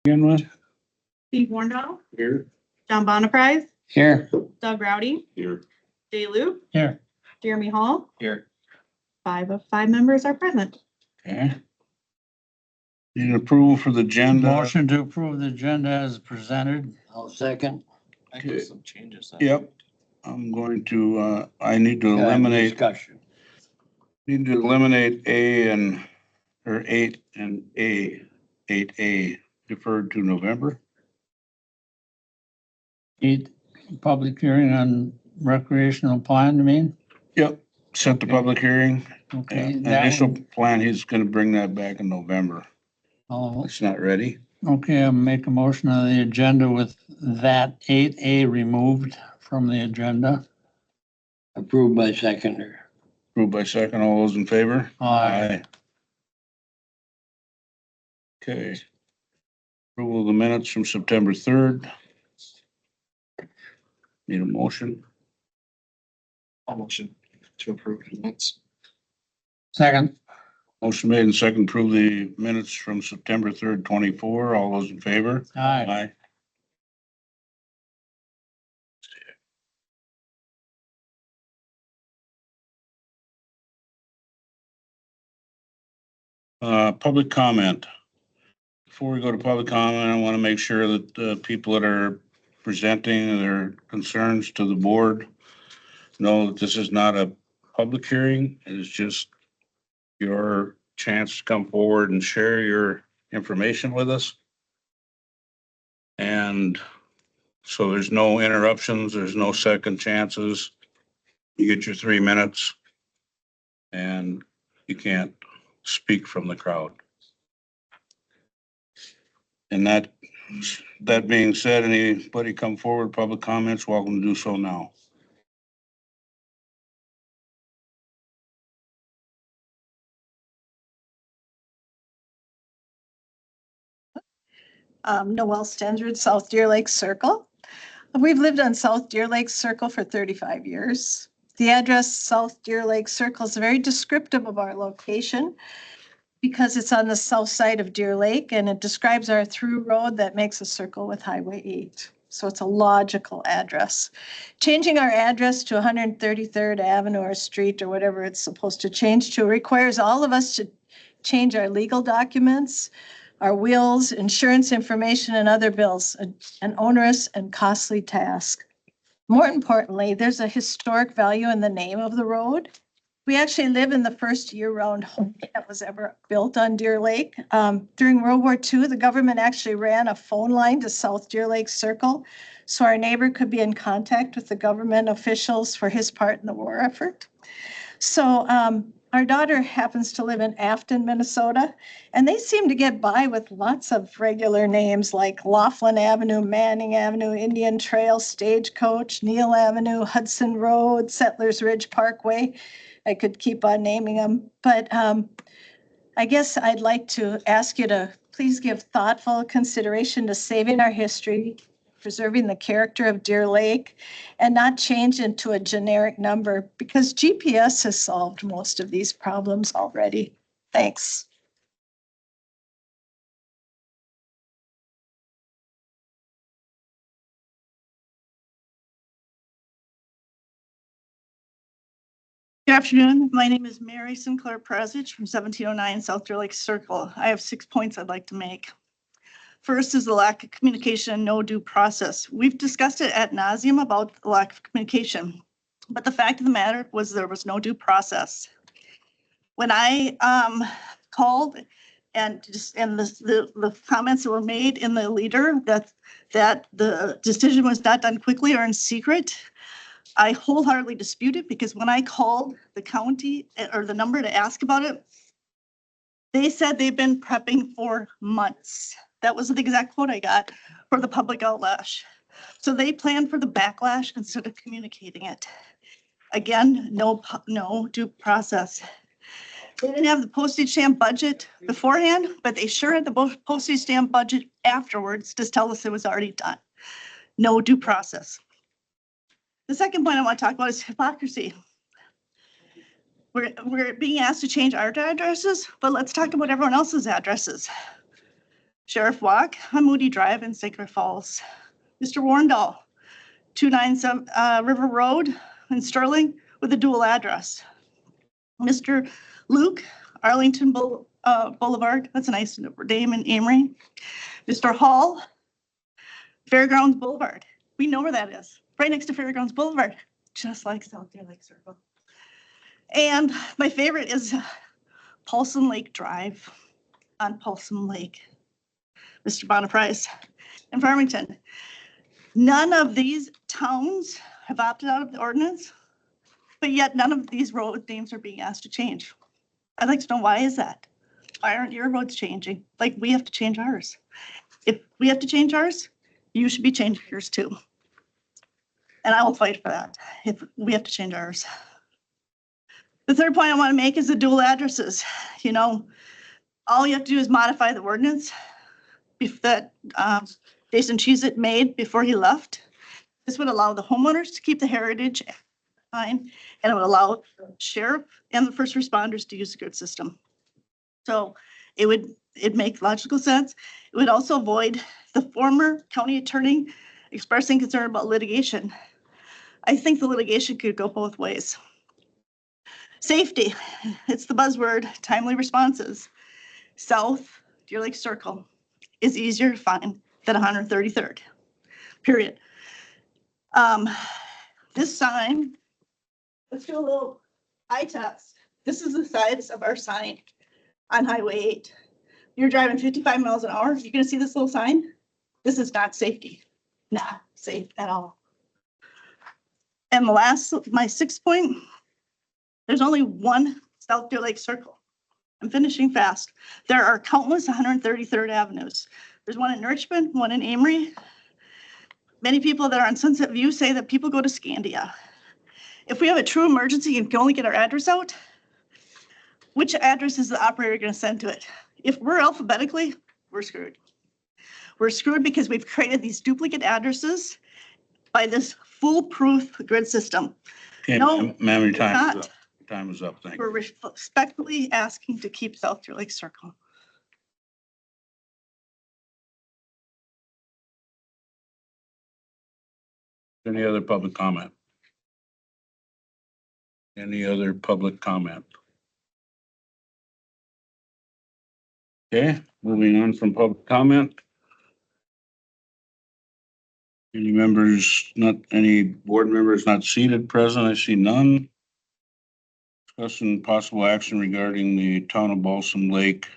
Begin with? Steve Warndall, Here. John Bonaprise, Here. Doug Rowdy, Here. Jay Luke, Here. Jeremy Hall. Here. 5 of 5 members are present. Okay. Need an approval for the agenda. Motion to approve the agenda as presented. I'll second. I think some changes. Yep. I'm going to, I need to Got eliminate discussion. A and, or 8 and A, 8A deferred to November. 8, public hearing on recreational plan, you mean? Yep. Set the public hearing. Okay, Initial plan, he's gonna bring that back in November. I'll It's not ready. Okay, I'll make a motion on the agenda with that 8A removed from the agenda. Approved by seconder. Approved by second. All those in favor? Aye. Okay. Approval of the minutes from September 3rd. Need a motion? I'll motion to approve the minutes. Second. Motion made and second, approve the minutes from September 3rd, 24. All those in favor? Aye. Public comment. Before we go to public comment, I want to make sure that the people that are presenting their concerns to the board know that this is not a public hearing. It is just your chance to come forward and share your information with us. And so there's no interruptions, there's no second chances. You get your 3 minutes and you can't speak from the crowd. And that being said, anybody come forward, public comments, welcome to do so now. Noelle Stendred, South Deer Lake Circle. We've lived on South Deer Lake Circle for 35 years. The address South Deer Lake Circle is very descriptive of our location because it's on the south side of Deer Lake and it describes our through road that makes a circle with Highway 8. So it's a logical address. Changing our address to 133rd Avenue or Street or whatever it's supposed to change to requires all of us to change our legal documents, our wills, insurance information, and other bills, an onerous and costly task. More importantly, there's a historic value in the name of the road. We actually live in the first year-round home that was ever built on Deer Lake. During World War II, the government actually ran a phone line to South Deer Lake Circle, so our neighbor could be in contact with the government officials for his part in the war effort. So our daughter happens to live in Afton, Minnesota, and they seem to get by with lots of regular names like Laughlin Avenue, Manning Avenue, Indian Trail, Stagecoach, Neal Avenue, Hudson Road, Settlers Ridge Parkway. I could keep on naming them, but I guess I'd like to ask you to please give thoughtful consideration to saving our history, preserving the character of Deer Lake, and not change into a generic number because GPS has solved most of these problems already. Thanks. Good afternoon. My name is Mary Sinclair Presich from 1709 South Deer Lake Circle. I have 6 points I'd like to make. First is the lack of communication and no due process. We've discussed it ad nauseum about the lack of communication, but the fact of the matter was there was no due process. When I called and the comments that were made in the leader that the decision was not done quickly or in secret, I wholeheartedly dispute it because when I called the county or the number to ask about it, they said they've been prepping for months. That was the exact quote I got for the public outlash. So they planned for the backlash instead of communicating it. Again, no due process. They didn't have the postage stamp budget beforehand, but they sure had the postage stamp budget afterwards to tell us it was already done. No due process. The second point I want to talk about is hypocrisy. We're being asked to change our addresses, but let's talk about everyone else's addresses. Sheriff Walk on Moody Drive in St. Clair Falls. Mr. Warndall, 297 River Road in Sterling with a dual address. Mr. Luke, Arlington Boulevard, that's a nice name in Amory. Mr. Hall, Fairgrounds Boulevard. We know where that is, right next to Fairgrounds Boulevard, just like South Deer Lake Circle. And my favorite is Paulson Lake Drive on Paulson Lake. Mr. Boniprice in Farmington. None of these towns have opted out of the ordinance, but yet none of these road names are being asked to change. I'd like to know, why is that? Why aren't your roads changing? Like, we have to change ours. If we have to change ours, you should be changing yours too. And I will fight for that if we have to change ours. The third point I want to make is the dual addresses. You know, all you have to do is modify the ordinance that Jason Cheesit made before he left. This would allow the homeowners to keep the heritage line, and it would allow the sheriff and the first responders to use the grid system. So it'd make logical sense. It would also avoid the former county attorney expressing concern about litigation. I think the litigation could go both ways. Safety, it's the buzzword, timely responses. South Deer Lake Circle is easier to find than 133rd, period. This sign, let's do a little eye test. This is the size of our sign on Highway 8. You're driving 55 miles an hour, you're gonna see this little sign? This is not safety, not safe at all. And the last, my sixth point, there's only one South Deer Lake Circle. I'm finishing fast. There are countless 133rd Avenues. There's one in Richmond, one in Amory. Many people that are on Sunset View say that people go to Scandia. If we have a true emergency and can only get our address out, which address is the operator going to send to it? If we're alphabetically, we're screwed. We're screwed because we've created these duplicate addresses by this foolproof grid system. Okay, No, ma'am, your time is not. up. Your time is up, thank you. We're respectfully asking to keep South Deer Lake Circle. Any other public comment? Any other public comment? Okay, moving on from public comment. Any members, any board members not seated present? I see none. Discussion possible action regarding the town of Balsam Lake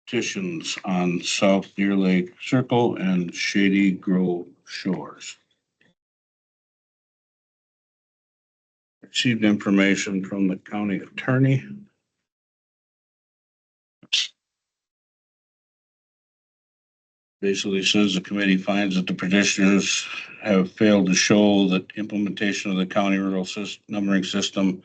petitions on South Deer Lake Circle and Shady Grove Shores. Received information from the county attorney. Basically says the committee finds that the petitioners have failed to show that implementation of the county rural numbering system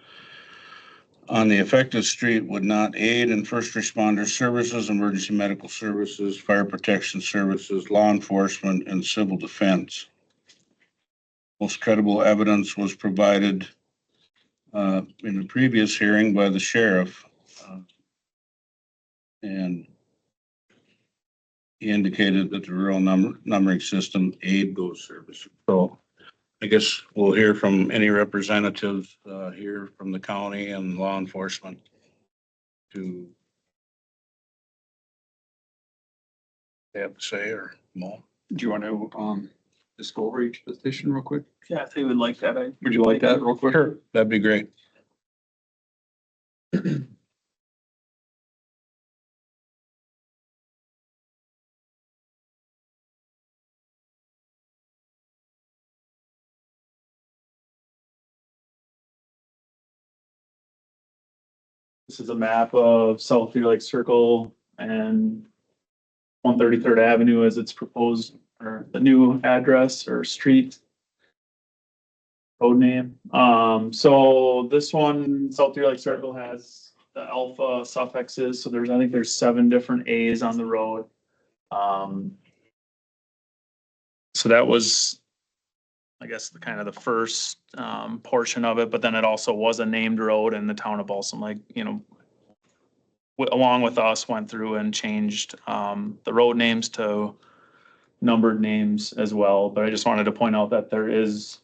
on the affected street would not aid in first responder services, emergency medical services, fire protection services, law enforcement, and civil defense. Most credible evidence was provided in the previous hearing by the sheriff. And he indicated that the rural numbering system aid those services. So I guess we'll hear from any representatives here from the county and law enforcement to have to say, or Mo. Do you want to just go over each petition real quick? Yeah, if they would like that, I. Would you like that real quick? Sure, that'd be great. This is a map of South Deer Lake Circle and 133rd Avenue as it's proposed, or the new address or street code name. So this one, South Deer Lake Circle has the alpha suffixes. So I think there's 7 different A's on the road. So that was, I guess, the kind of the first portion of it, but then it also was a named road in the town of Balsam Lake, along with us, went through and changed the road names to numbered names as well. But I just wanted to point out that there is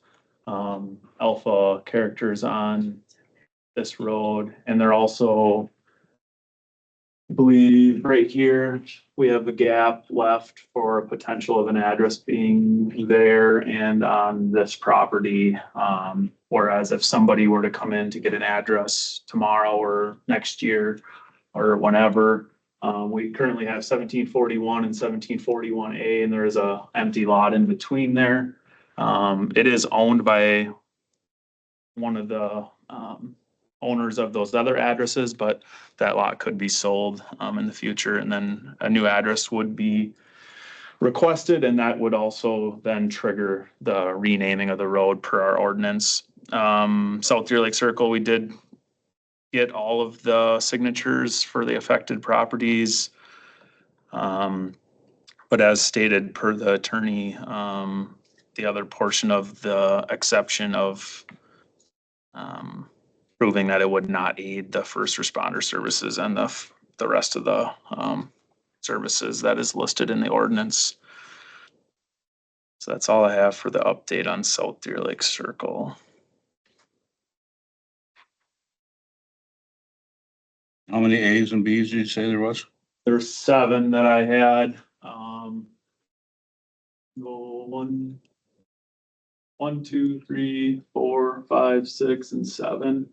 alpha characters on this road, and they're also, I believe right here, we have the gap left for a potential of an address being there and on this property. Whereas if somebody were to come in to get an address tomorrow or next year or whenever, we currently have 1741 and 1741A, and there is a empty lot in between there. It is owned by one of the owners of those other addresses, but that lot could be sold in the future, and then a new address would be requested, and that would also then trigger the renaming of the road per our ordinance. South Deer Lake Circle, we did get all of the signatures for the affected properties. But as stated per the attorney, the other portion of the exception of proving that it would not aid the first responder services and the rest of the services that is listed in the ordinance. So that's all I have for the update on South Deer Lake Circle. How many A's and B's did you say there was? There's 7 that I had. One, 2, 3, 4, 5, 6, and 7.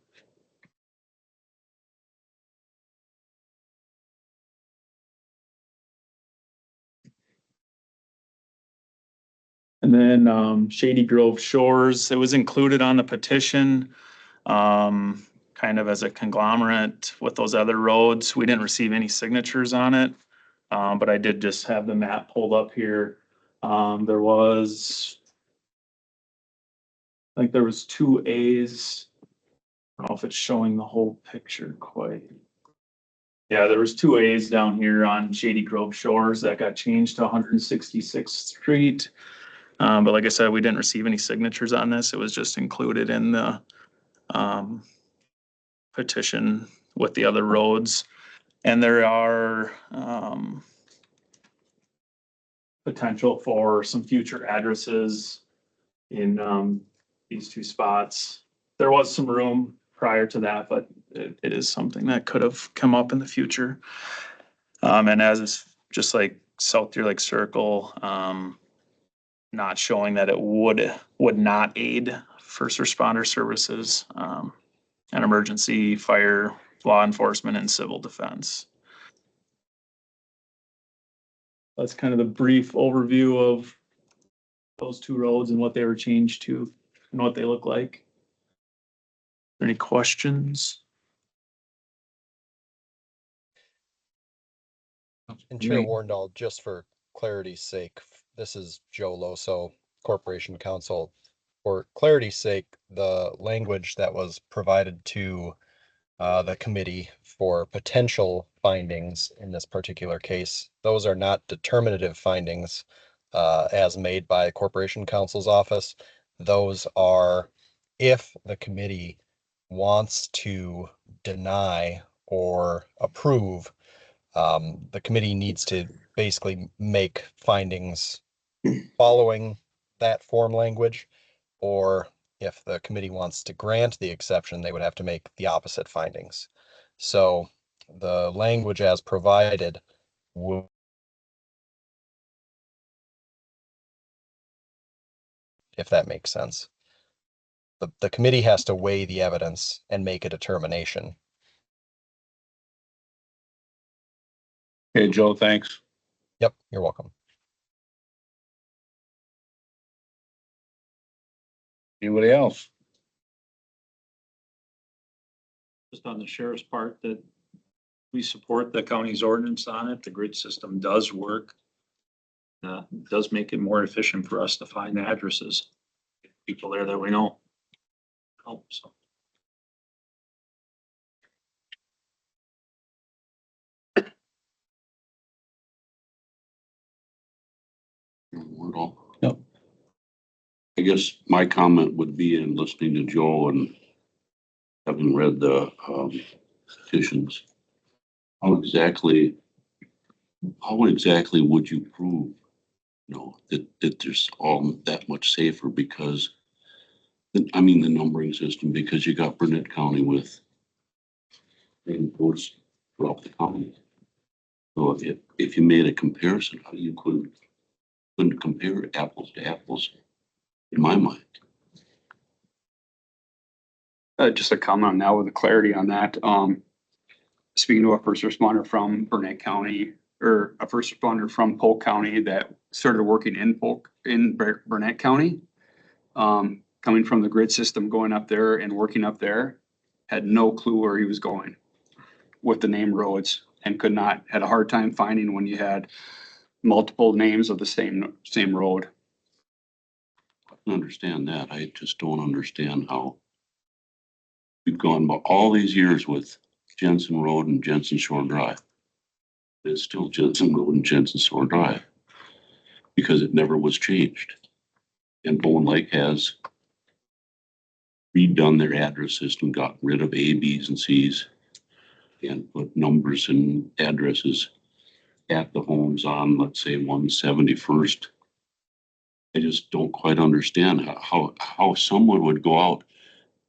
And then Shady Grove Shores, it was included on the petition, kind of as a conglomerate with those other roads. We didn't receive any signatures on it, but I did just have the map pulled up here. There was, I think there was 2 A's. I don't know if it's showing the whole picture quite. Yeah, there was 2 A's down here on Shady Grove Shores that got changed to 166th Street. But like I said, we didn't receive any signatures on this. It was just included in the petition with the other roads. And there are potential for some future addresses in these 2 spots. There was some room prior to that, but it is something that could have come up in the future. And as is just like South Deer Lake Circle, not showing that it would not aid first responder services, and emergency, fire, law enforcement, and civil defense. That's kind of the brief overview of those 2 roads and what they were changed to and what they look like. Any questions? And Chair Warndall, just for clarity's sake, this is Joe Loso, Corporation Counsel. For clarity's sake, the language that was provided to the committee for potential findings in this particular case, those are not determinative findings as made by Corporation Counsel's office. Those are if the committee wants to deny or approve, the committee needs to basically make findings following that form language, or if the committee wants to grant the exception, they would have to make the opposite findings. So the language as provided would, if that makes sense. The committee has to weigh the evidence and make a determination. Okay, Joe, thanks. Yep, you're welcome. Anybody else? Just on the sheriff's part, that we support the county's ordinance on it. The grid system does work. Does make it more efficient for us to find addresses. People there that we know. Oh, so. Yep. I guess my comment would be in listening to Joe and having read the petitions. how exactly would you prove, that there's all that much safer because, I mean, the numbering system, because you got Burnett County with and roads throughout the county. So if you made a comparison, how you couldn't compare apples to apples, in my mind. Just a comment on that with the clarity on that. Speaking to a first responder from Burnett County or a first responder from Polk County that started working in Burnett County. Coming from the grid system, going up there and working up there, had no clue where he was going with the name roads and had a hard time finding when you had multiple names of the same road. I can understand that. I just don't understand how we've gone about all these years with Jensen Road and Jensen Shore Drive. It's still Jensen Road and Jensen Shore Drive because it never was changed. And Bowen Lake has redone their address system, got rid of A, B's, and C's, and put numbers and addresses at the homes on, let's say, 171st. I just don't quite understand how someone would go out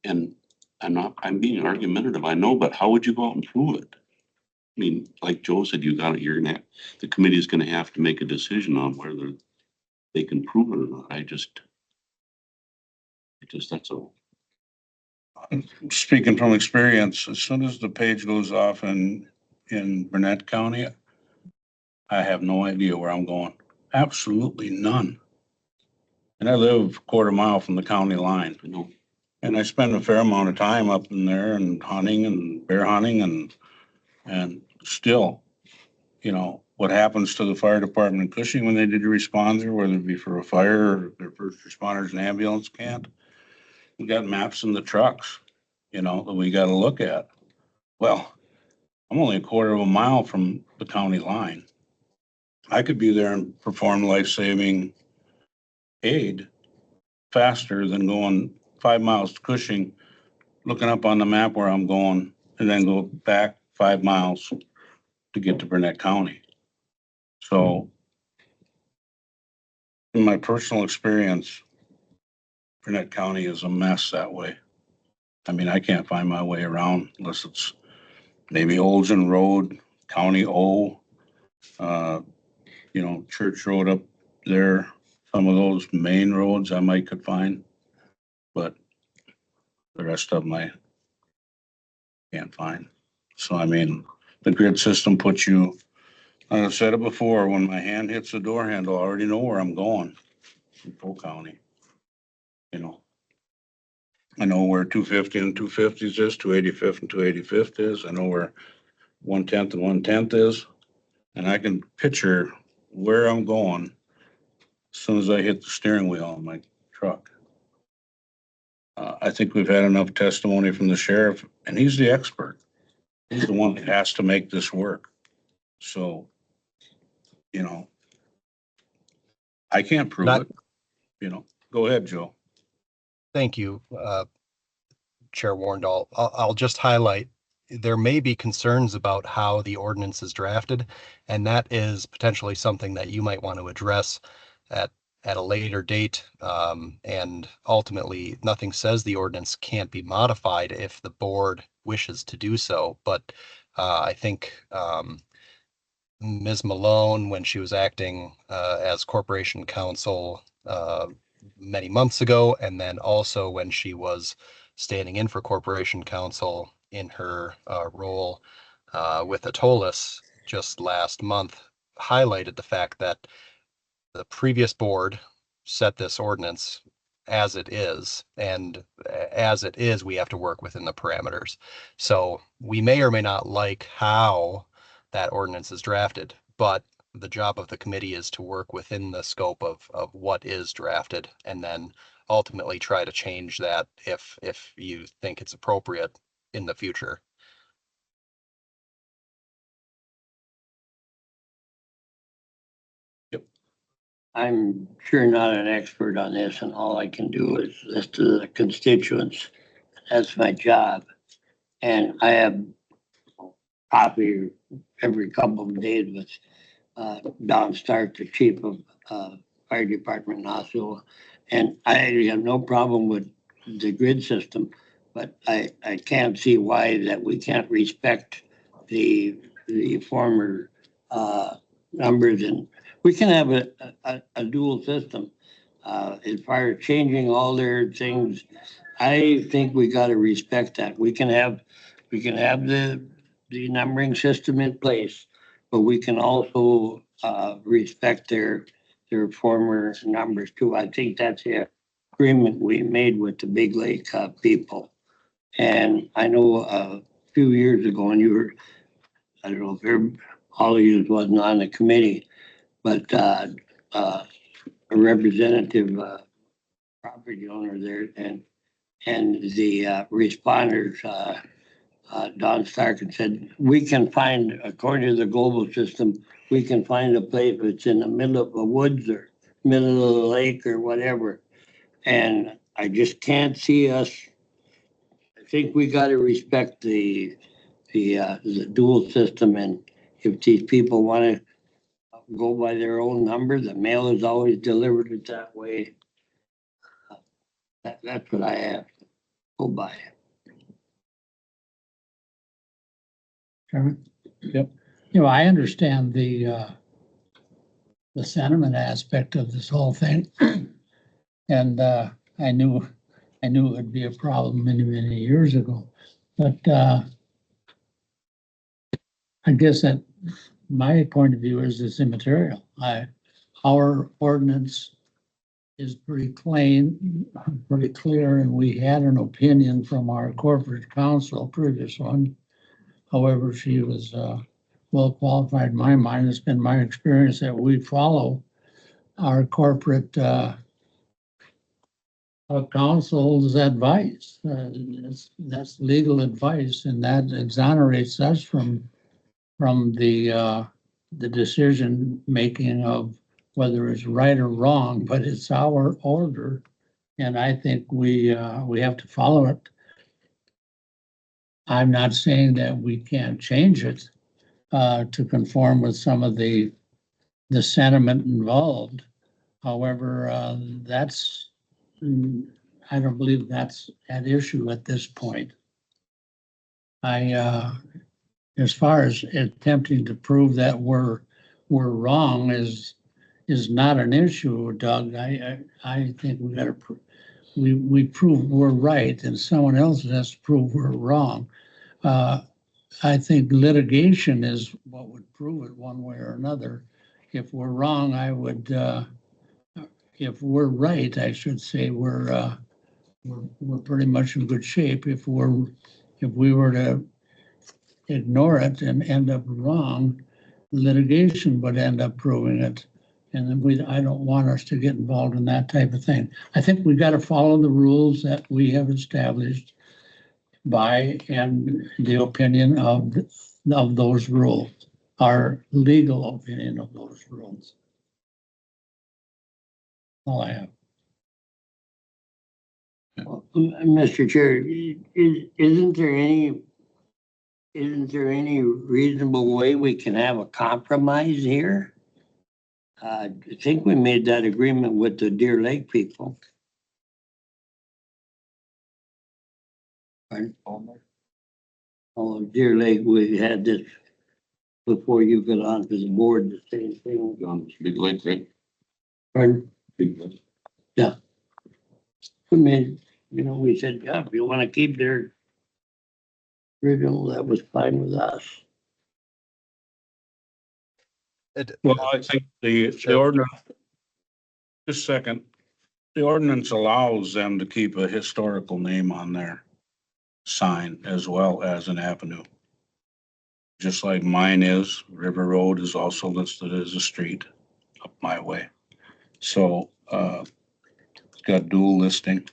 and I'm being argumentative, I know, but how would you go out and prove it? I mean, like Joe said, the committee is gonna have to make a decision on whether they can prove it or not. That's all. Speaking from experience, as soon as the page goes off in Burnett County, I have no idea where I'm going. Absolutely none. And I live a quarter mile from the county line, and I spend a fair amount of time up in there and hunting and bear hunting and still, what happens to the fire department in Cushing when they did a responder, whether it be for a fire or their first responders and ambulance can't. We got maps in the trucks, that we gotta look at. Well, I'm only a quarter of a mile from the county line. I could be there and perform life-saving aid faster than going 5 miles to Cushing, looking up on the map where I'm going, and then go back 5 miles to get to Burnett County. So in my personal experience, Burnett County is a mess that way. I mean, I can't find my way around unless it's maybe Olsen Road, County O, Church Road up there. Some of those main roads I might could find, but the rest of them I can't find. So, I mean, the grid system puts you, like I've said it before, when my hand hits the door handle, I already know where I'm going in Polk County. I know where 250 and 250s is, 285th and 285th is. I know where 110th and 110th is. And I can picture where I'm going as soon as I hit the steering wheel on my truck. I think we've had enough testimony from the sheriff, and he's the expert. He's the one that has to make this work. So, I can't prove Not- it, Go ahead, Joe. Thank you, Chair Warndall. I'll just highlight, there may be concerns about how the ordinance is drafted, and that is potentially something that you might want to address at a later date. And ultimately, nothing says the ordinance can't be modified if the board wishes to do so. But I think Ms. Malone, when she was acting as corporation counsel many months ago, and then also when she was standing in for corporation counsel in her role with Atolis just last month, highlighted the fact that the previous board set this ordinance as it is, and as it is, we have to work within the parameters. So we may or may not like how that ordinance is drafted, but the job of the committee is to work within the scope of what is drafted, and then ultimately try to change that if you think it's appropriate in the future. I'm sure not an expert on this, and all I can do is list to the constituents. That's my job. And I have coffee every couple of days with Don Stark, the chief of fire department in Osceola. And I have no problem with the grid system, but I can't see why that we can't respect the former numbers. And we can have a dual system. As far as changing all their things, I think we got to respect that. We can have the numbering system in place, but we can also respect their former numbers too. I think that's the agreement we made with the Big Lake people. And I know a few years ago, and you were, I don't know if all of you wasn't on the committee, but a representative property owner there and the responders, Don Stark had said, we can find, according to the global system, we can find a place if it's in the middle of the woods or middle of the lake or whatever. And I just can't see us. I think we got to respect the dual system. And if these people want to go by their own number, the mail is always delivered it that way. That's what I have to go by. Chairman? Yep. You know, I understand the sentiment aspect of this whole thing. And I knew it would be a problem many, many years ago. But I guess that my point of view is it's immaterial. Our ordinance is pretty plain, pretty clear, and we had an opinion from our corporate counsel, previous one. However, she was well qualified in my mind. It's been my experience that we follow our corporate counsel's advice. That's legal advice, and that exonerates us from the decision making of whether it's right or wrong. But it's our order, and I think we have to follow it. I'm not saying that we can't change it to conform with some of the sentiment involved. However, I don't believe that's at issue at this point. As far as attempting to prove that we're wrong is not an issue, Doug. I think we got to we prove we're right, and someone else has to prove we're wrong. I think litigation is what would prove it one way or another. If we're wrong, if we're right, I should say we're pretty much in good shape. If we were to ignore it and end up wrong, litigation would end up proving it. And then I don't want us to get involved in that type of thing. I think we got to follow the rules that we have established by and the opinion of those rules, our legal opinion of those rules. All I have. Well, Mr. Chair, isn't there any reasonable way we can have a compromise here? I think we made that agreement with the Deer Lake people. Pardon? Oh, Deer Lake, we had this before you got onto the board, the same thing. On Big Lake, right? Pardon? Big Lake. Yeah. I mean, we said, yeah, if you want to keep their original, that was fine with us. Well, I think the ordinance, just a second, the ordinance allows them to keep a historical name on their sign as well as an avenue. Just like mine is, River Road is also listed as a street up my way. So, it's got dual listing.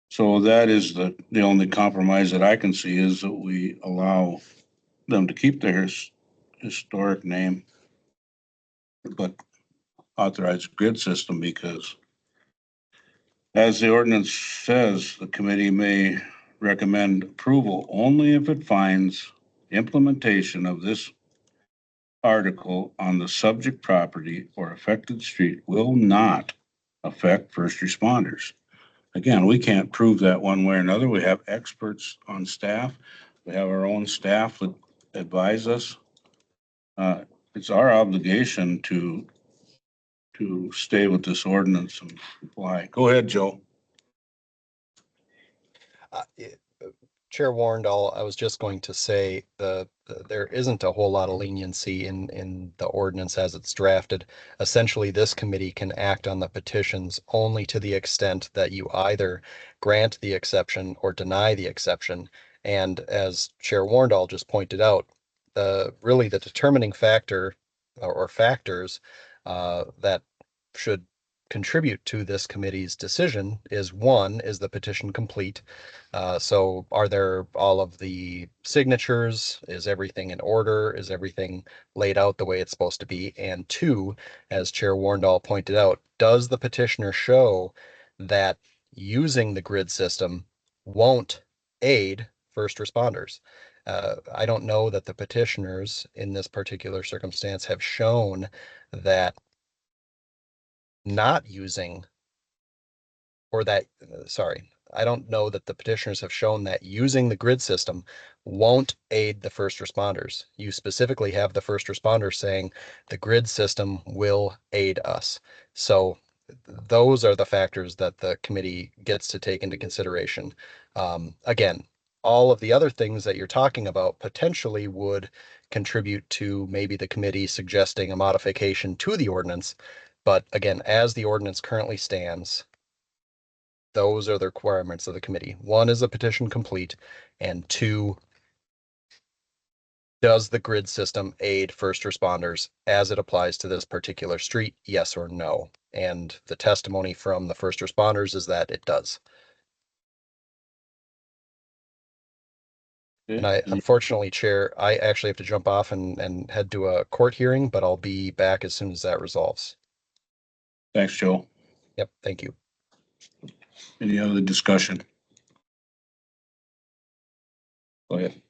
So that is the only compromise that I can see is that we allow them to keep their historic name, but authorize a grid system because as the ordinance says, the committee may recommend approval only if it finds implementation of this article on the subject property or affected street will not affect first responders. Again, we can't prove that one way or another. We have experts on staff. We have our own staff that advise us. It's our obligation to stay with this ordinance and comply. Go ahead, Joe. Uh, it- Chair Warrendall, I was just going to say there isn't a whole lot of leniency in the ordinance as it's drafted. Essentially, this committee can act on the petitions only to the extent that you either grant the exception or deny the exception. And as Chair Warrendall just pointed out, really the determining factor or factors that should contribute to this committee's decision is one, is the petition complete? So are there all of the signatures? Is everything in order? Is everything laid out the way it's supposed to be? And two, as Chair Warrendall pointed out, does the petitioner show that using the grid system won't aid first responders? I don't know that the petitioners in this particular circumstance have shown that not using or that, sorry, I don't know that the petitioners have shown that using the grid system won't aid the first responders. You specifically have the first responders saying the grid system will aid us. So those are the factors that the committee gets to take into consideration. Again, all of the other things that you're talking about potentially would contribute to maybe the committee suggesting a modification to the ordinance. But again, as the ordinance currently stands, those are the requirements of the committee. One, is the petition complete? And two, does the grid system aid first responders as it applies to this particular street? Yes or no? And the testimony from the first responders is that it does. And I, unfortunately, Chair, I actually have to jump off and head to a court hearing, but I'll be back as soon as that resolves. Thanks, Joe. Yep, thank you. Any other discussion? Go ahead.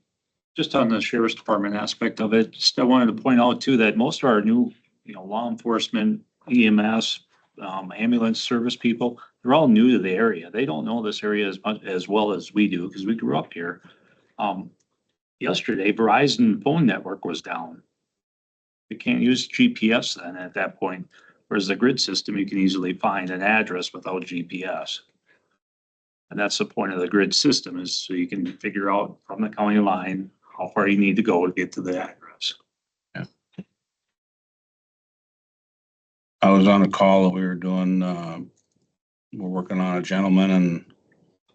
Just on the sheriff's department aspect of it, just I wanted to point out too, that most of our new, law enforcement, EMS, ambulance service people, they're all new to the area. They don't know this area as much as well as we do, because we grew up here. Yesterday, Verizon phone network was down. You can't use GPS then at that point, whereas the grid system, you can easily find an address without GPS. And that's the point of the grid system, is so you can figure out from the county line how far you need to go to get to the address. Yeah. I was on a call that we were doing, we're working on a gentleman, and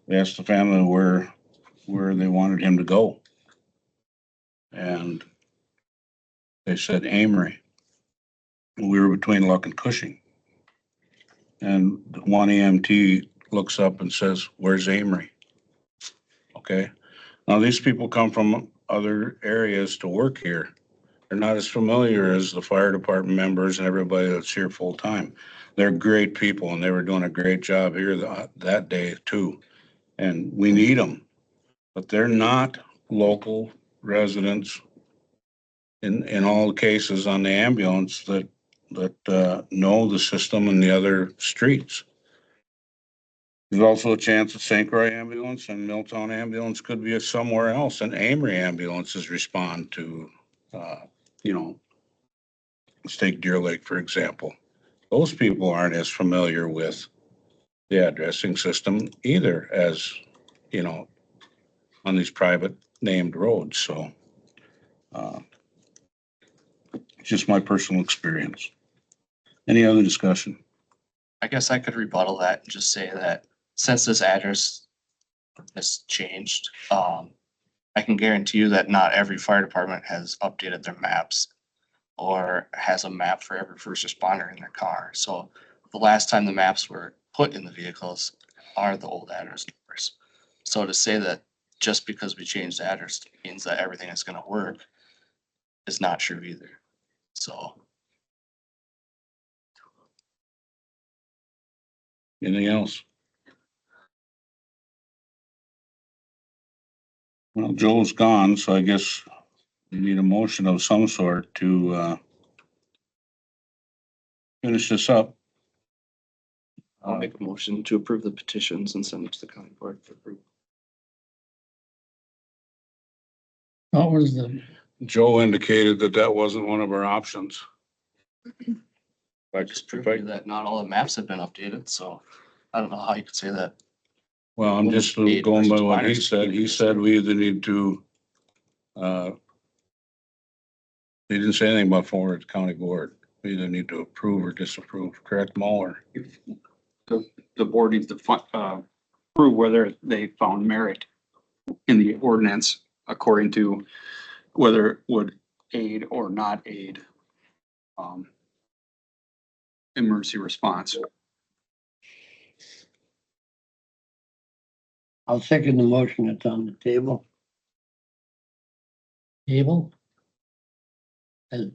we asked the family where they wanted him to go. And they said Amory. We were between Luck and Cushing. And one EMT looks up and says, "Where's Amory?" Okay. Now, these people come from other areas to work here. They're not as familiar as the fire department members and everybody that's here full time. They're great people, and they were doing a great job here that day too. And we need them, but they're not local residents in all cases on the ambulance that know the system and the other streets. There's also a chance that St. Croix ambulance and Milltown ambulance could be somewhere else, and Amory ambulances respond to, let's take Deer Lake, for example. Those people aren't as familiar with the addressing system either as, on these private named roads. So just my personal experience. Any other discussion? I guess I could rebuttal that and just say that since this address has changed, I can guarantee you that not every fire department has updated their maps or has a map for every first responder in their car. So the last time the maps were put in the vehicles are the old address numbers. So to say that just because we changed the address means that everything is gonna work is not true either. So Anything else? Well, Joel's gone, so I guess We need a motion of some sort to finish this up. I'll make a motion to approve the petitions and send them to the county board for approval. What was the, Joe indicated that that wasn't one of our options. I just proved to you that not all the maps have been updated, so I don't know how you could say that. Well, I'm just going by what he said. He said we either need to, he didn't say anything about forward to county board. We either need to approve or disapprove, correct, Muller? The board needs to prove whether they found merit in the ordinance according to whether it would aid or not aid emergency response. I'll second the motion that's on the table. table? As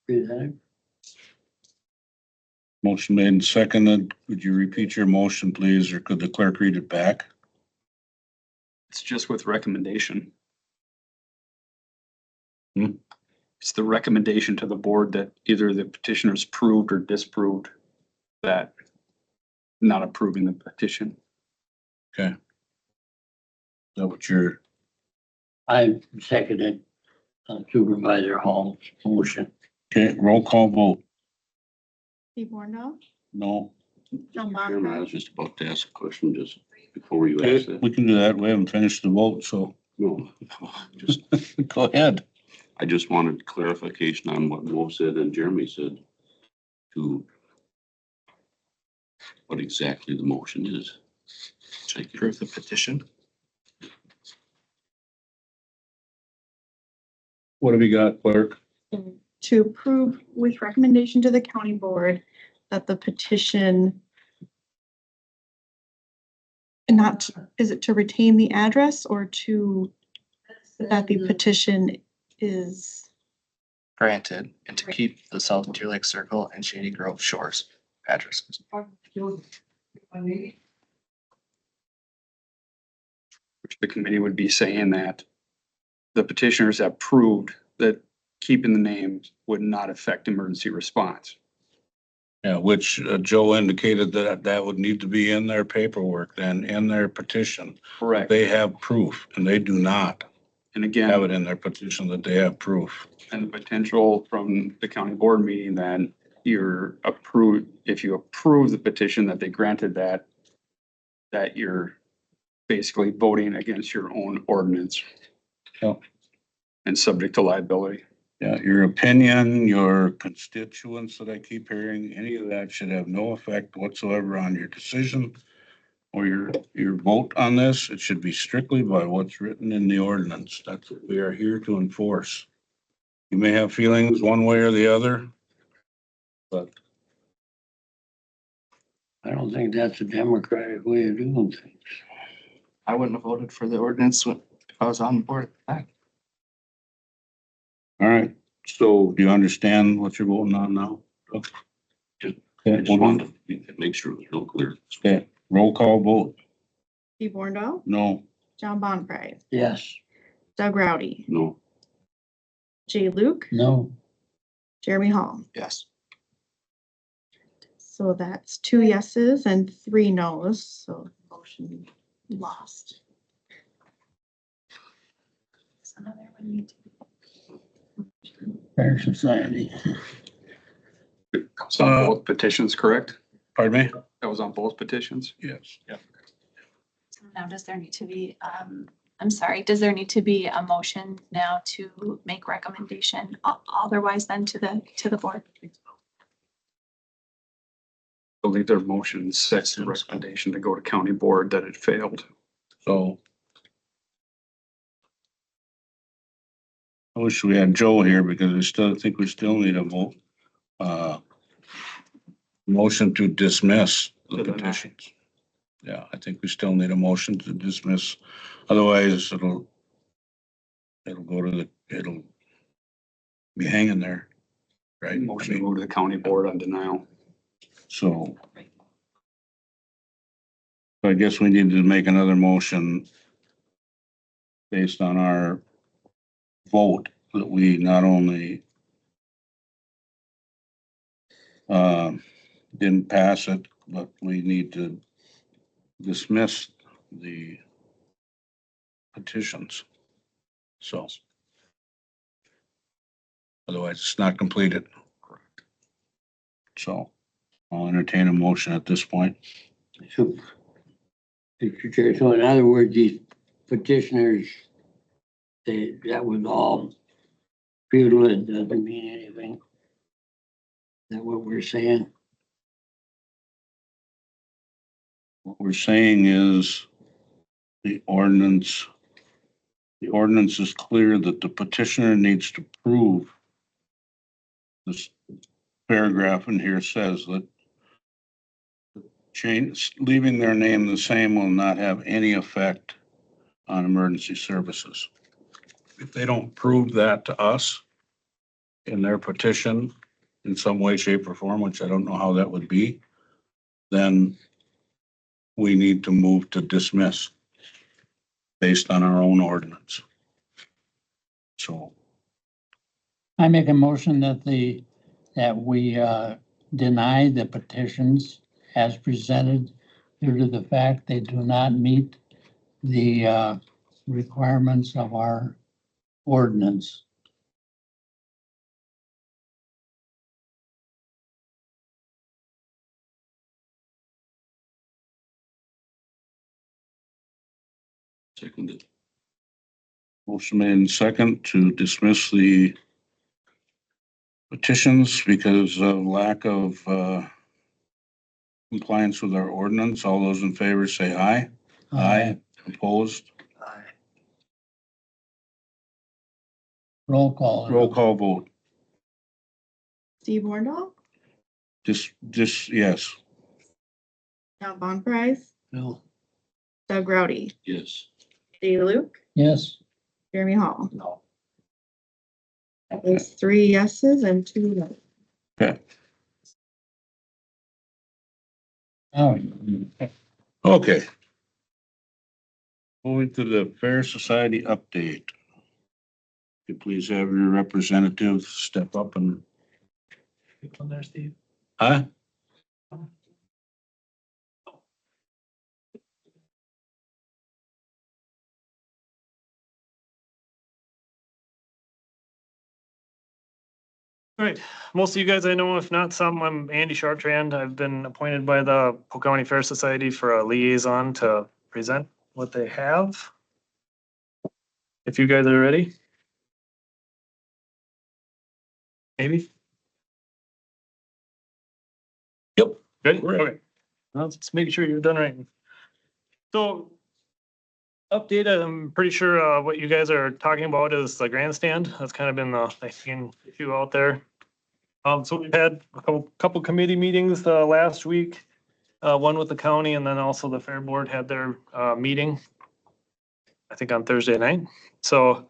presented. Motion made and seconded. Would you repeat your motion, please, or could the clerk read it back? It's just with recommendation. Hmm. It's the recommendation to the board that either the petitioners proved or disproved that not approving the petition. Okay. Is that what you're, I seconded Supervisor Hall's motion. okay, roll call vote. Steve Wornall, No. John Chairman, I Bonner, was just about to ask a question just before you Okay, asked it. we can do that. We haven't finished the vote, so No, just, go ahead. I just wanted clarification on what Mo said and Jeremy said to what exactly the motion is. Thank you. Approve the petition. What have you got, clerk? To approve with recommendation to the county board that the petition not, is it to retain the address or to, that the petition is, Granted, and to keep the South Deer Lake Circle and Shady Grove Shores addresses. Which the committee would be saying that the petitioners have proved that keeping the name would not affect emergency response. Yeah, which Joe indicated that that would need to be in their paperwork, then in their petition. Correct. They have proof, and they do not And have again, it in their petition that they have proof. and the potential from the county board meeting, then you're approved, if you approve the petition that they granted that you're basically voting against your own ordinance. Yep. And subject to liability. Yeah, your opinion, your constituents that I keep hearing, any of that should have no effect whatsoever on your decision or your vote on this. It should be strictly by what's written in the ordinance. That's what we are here to enforce. You may have feelings one way or the other, but I don't think that's a democratic way of doing things. I wouldn't have voted for the ordinance if I was on board. all right. So do you understand what you're voting on now? I Okay, just hold on. wanted to make sure it was real clear. Okay, roll call vote. Steve Wornall, No. John Bonfrey, Yes. Doug Rowdy, No, Jay Luke, No. Jeremy Hall. Yes. So that's 2 yeses and 3 nos, so motion lost. another one need to Fair Society. It's on both petitions, correct? Pardon me? That was on both petitions? Yes. Now, does there need to be, I'm sorry, does there need to be a motion now to make recommendation otherwise then to the board? I believe their motion sets the recommendation to go to county board that it failed. So I wish we had Joe here because I think we still need a vote. Motion to dismiss the To deny. petitions. Yeah, I think we still need a motion to dismiss. Otherwise, it'll go to it'll be hanging there, right? Motion to move to the county board on denial. So I guess we need to make another motion based on our vote that we not only didn't pass it, but we need to dismiss the petitions. So otherwise it's not completed. So I'll entertain a motion at this point. So, Mr. Chair, so in other words, these petitioners, that was all futile, it doesn't mean anything. Is that what we're saying? What we're saying is the ordinance is clear that the petitioner needs to prove this paragraph in here says that leaving their name the same will not have any effect on emergency services. If they don't prove that to us in their petition in some way, shape, or form, which I don't know how that would be, then we need to move to dismiss based on our own ordinance. So I make a motion that we deny the petitions as presented due to the fact they do not meet the requirements of our ordinance. Seconded. motion made in second to dismiss the petitions because of lack of compliance with our ordinance. All those in favor say aye. Aye. Opposed? Roll call. Roll call vote. Steve Wornall, Just, yes. Al Von Fries, No. Doug Rowdy, Yes. Dave Luke, Yes. Jeremy Hall. No. That was 3 yeses and 2 no. Okay. Oh, Okay. Moving to the Fair Society update. Could you please have your representative step up and, On there, Steve. huh? All right, most of you guys I know, if not some, I'm Andy Sharptrand. I've been appointed by the Polk County Fair Society for a liaison to present what they have. If you guys are ready. Maybe? Yep. Ready? Okay. Let's make sure you're done right. So update, I'm pretty sure what you guys are talking about is the grandstand. That's kind of been the main issue out there. So we've had a couple committee meetings last week, one with the county and then also the fair board had their meeting, I think on Thursday night. So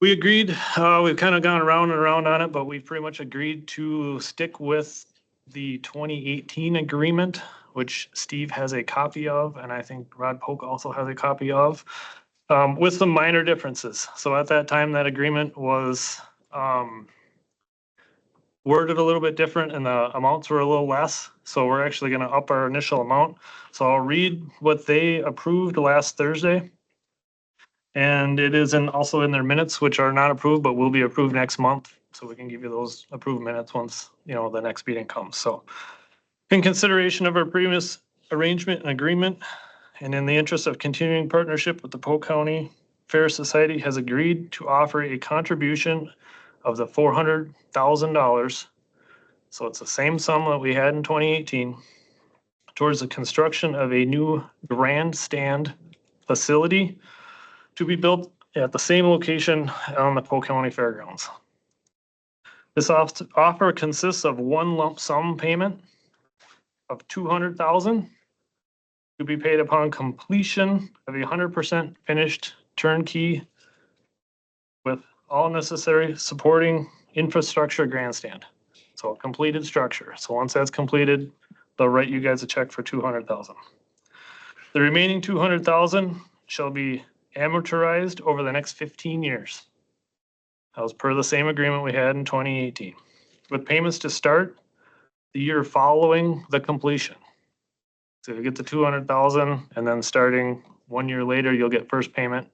we agreed, we've kind of gone around and around on it, but we've pretty much agreed to stick with the 2018 agreement, which Steve has a copy of, and I think Rod Polk also has a copy of, with some minor differences. So at that time, that agreement was worded a little bit different and the amounts were a little less. So we're actually gonna up our initial amount. So I'll read what they approved last Thursday. And it is also in their minutes, which are not approved, but will be approved next month. So we can give you those approved minutes once, the next meeting comes. So in consideration of our previous arrangement and agreement, and in the interest of continuing partnership with the Polk County Fair Society has agreed to offer a contribution of the $400,000. So it's the same sum that we had in 2018 towards the construction of a new grandstand facility to be built at the same location on the Polk County Fairgrounds. This offer consists of one lump sum payment of $200,000 to be paid upon completion of a 100% finished turnkey with all necessary supporting infrastructure grandstand. So a completed structure. So once that's completed, they'll write you guys a check for $200,000. The remaining $200,000 shall be amortized over the next 15 years. That was per the same agreement we had in 2018. With payments to start the year following the completion. So you get the 200,000 and then starting 1 year later, you'll get first payment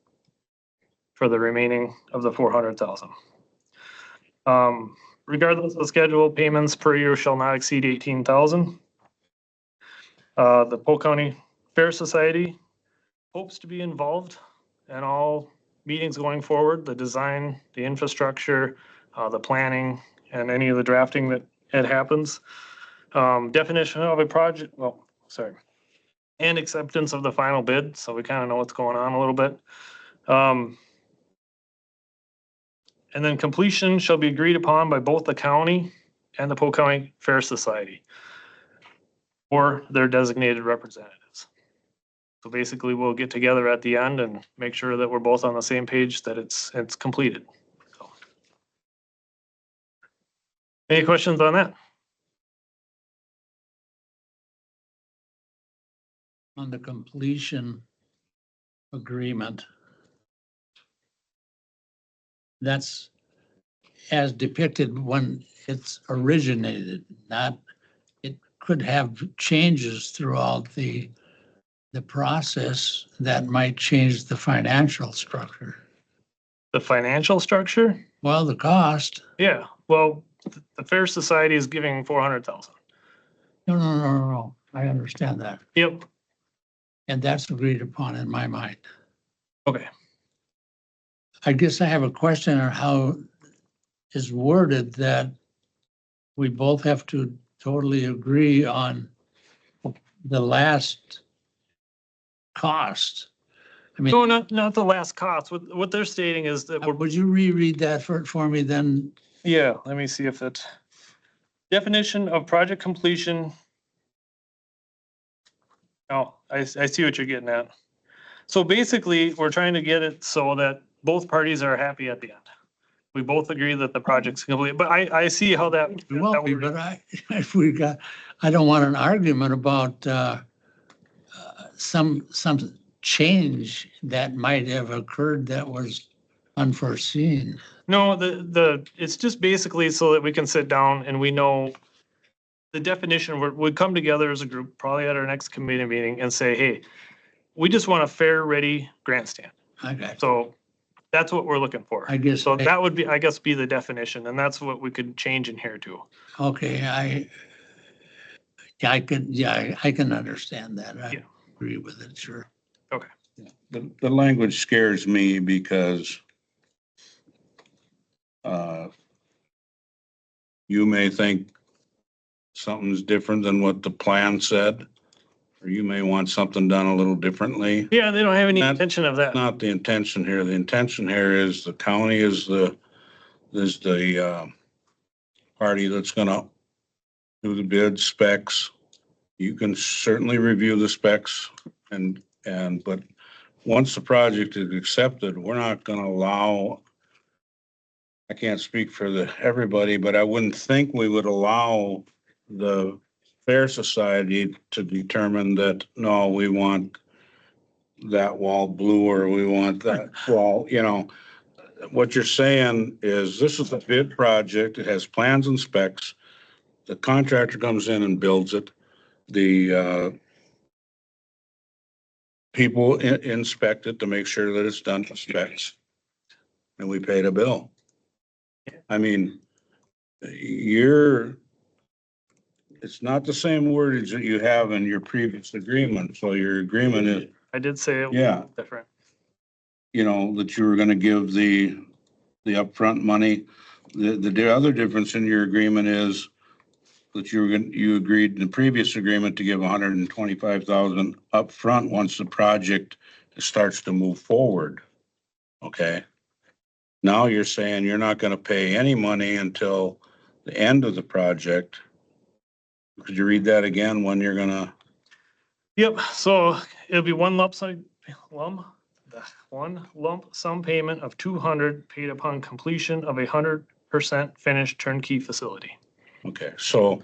for the remaining of the 400,000. Regardless of schedule, payments per year shall not exceed 18,000. The Polk County Fair Society hopes to be involved in all meetings going forward, the design, the infrastructure, the planning, and any of the drafting that happens. Definition of a project, well, sorry, and acceptance of the final bid, so we kind of know what's going on a little bit. And then completion shall be agreed upon by both the county and the Polk County Fair Society or their designated representatives. So basically, we'll get together at the end and make sure that we're both on the same page, that it's completed. So. Any questions on that? On the completion agreement, that's as depicted when it's originated, not, it could have changes throughout the process that might change the financial structure. The financial structure? Well, the cost. Yeah, well, the Fair Society is giving 400,000. No. I understand that. Yep. And that's agreed upon in my mind. Okay. I guess I have a question on how is worded that we both have to totally agree on the last cost. I mean, No, not the last cost. What they're stating is that we're, would you reread that for me then? yeah, let me see if it, definition of project completion. Oh, I see what you're getting at. So basically, we're trying to get it so that both parties are happy at the end. We both agree that the project's complete, but I see how that. It won't be, but I don't want an argument about some change that might have occurred that was unforeseen. No, it's just basically so that we can sit down and we know the definition, we'd come together as a group, probably at our next committee meeting and say, hey, we just want a fair, ready grandstand. Okay. So that's what we're looking for. I guess. So that would be, I guess, be the definition, and that's what we could change in here too. Okay, I can understand that. I Yeah. agree with it, sure. Okay. The language scares me because you may think something's different than what the plan said, or you may want something done a little differently. Yeah, they don't have any That- intention of that. Not the intention here. The intention here is the county is the party that's gonna do the bid specs. You can certainly review the specs but once the project is accepted, we're not gonna allow, I can't speak for everybody, but I wouldn't think we would allow the Fair Society to determine that, no, we want that wall blue or we want that wall, what you're saying is this is a bid project. It has plans and specs. The contractor comes in and builds it. The people inspect it to make sure that it's done to specs. And we paid a bill. I mean, it's not the same wordage that you have in your previous agreement. So your agreement is, I did say it Yeah. was different. that you were gonna give the upfront money. The other difference in your agreement is that you agreed in the previous agreement to give 125,000 upfront once the project starts to move forward. Okay? Now you're saying you're not gonna pay any money until the end of the project. Could you read that again when you're gonna? Yep, so it'll be one lump sum payment of 200 paid upon completion of 100% finished turnkey facility. Okay, so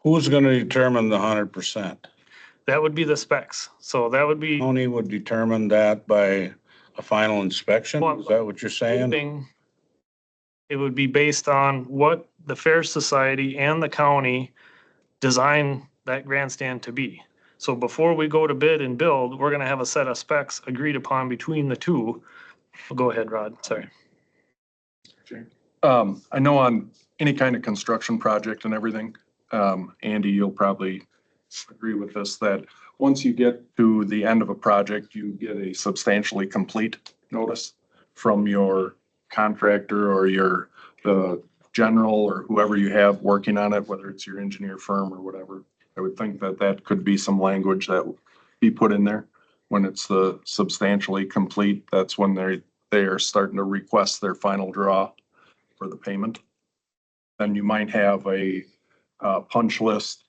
who's gonna determine the 100%? That would be the specs. So that would be County would determine that by a final inspection? Is that what you're saying? hoping it would be based on what the Fair Society and the county design that grandstand to be. So before we go to bid and build, we're gonna have a set of specs agreed upon between the two. Well, go ahead, Rod, sorry. I know on any kind of construction project and everything, Andy, you'll probably agree with this, that once you get to the end of a project, you get a substantially complete notice from your contractor or the general or whoever you have working on it, whether it's your engineer firm or whatever. I would think that that could be some language that be put in there. When it's the substantially complete, that's when they are starting to request their final draw for the payment. Then you might have a punch list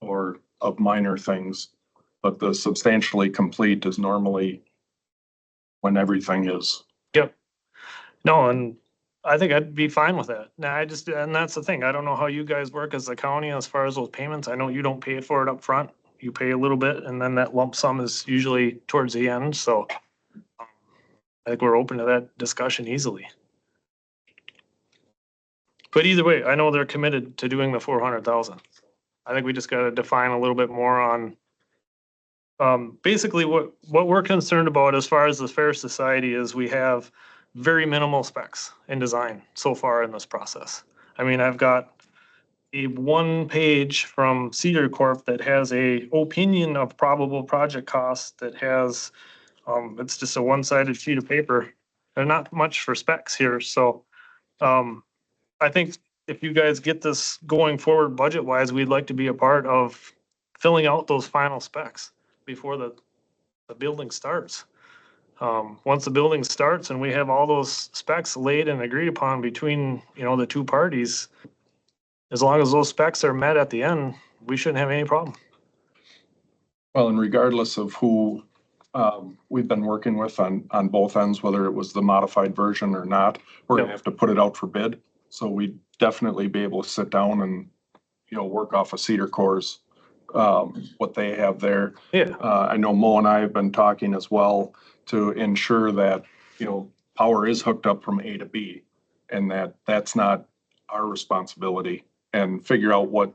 or of minor things, but the substantially complete is normally when everything is. Yep. No, and I think I'd be fine with that. Now, and that's the thing, I don't know how you guys work as the county as far as those payments. I know you don't pay for it up front. You pay a little bit and then that lump sum is usually towards the end, so I think we're open to that discussion easily. But either way, I know they're committed to doing the 400,000. I think we just gotta define a little bit more on basically what we're concerned about as far as the Fair Society is we have very minimal specs in design so far in this process. I mean, I've got a 1 page from Cedar Corp that has a opinion of probable project costs that has, it's just a one-sided sheet of paper. There's not much for specs here, so I think if you guys get this going forward budget-wise, we'd like to be a part of filling out those final specs before the building starts. Once the building starts and we have all those specs laid and agreed upon between, the two parties, as long as those specs are met at the end, we shouldn't have any problem. Well, and regardless of who we've been working with on both ends, whether it was the modified version or not, we're gonna have to put it out for bid. So we'd definitely be able to sit down and, work off of Cedar Core's, what they have there. Yeah. I know Mo and I have been talking as well to ensure that, power is hooked up from A to B and that's not our responsibility, and figure out what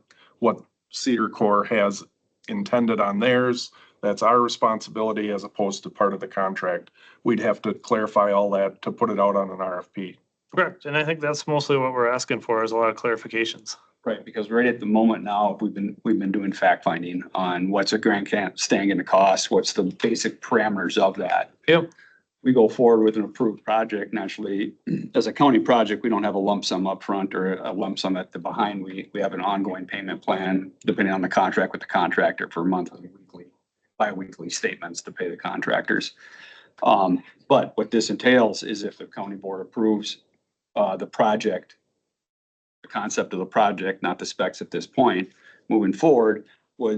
Cedar Core has intended on theirs. That's our responsibility as opposed to part of the contract. We'd have to clarify all that to put it out on an RFP. Correct, and I think that's mostly what we're asking for is a lot of clarifications. Right, because right at the moment now, we've been doing fact finding on what's a grandstand gonna cost, what's the basic parameters of that. Yep. We go forward with an approved project, naturally, as a county project, we don't have a lump sum up front or a lump sum at the behind. We have an ongoing payment plan, depending on the contract with the contractor for monthly, weekly, bi-weekly statements to pay the contractors. But what this entails is if the county board approves the project, the concept of the project, not the specs at this point, moving forward,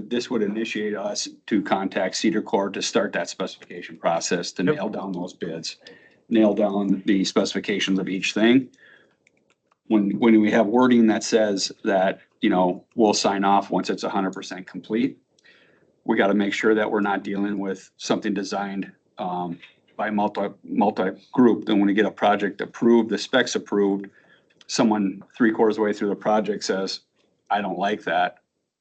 this would initiate us to contact Cedar Corp to start that specification process, to nail down those bids, nail down the specifications of each thing. When we have wording that says that, we'll sign off once it's 100% complete, we got to make sure that we're not dealing with something designed by multi-group. Then when we get a project approved, the specs approved, someone 3/4 of the way through the project says, I don't like that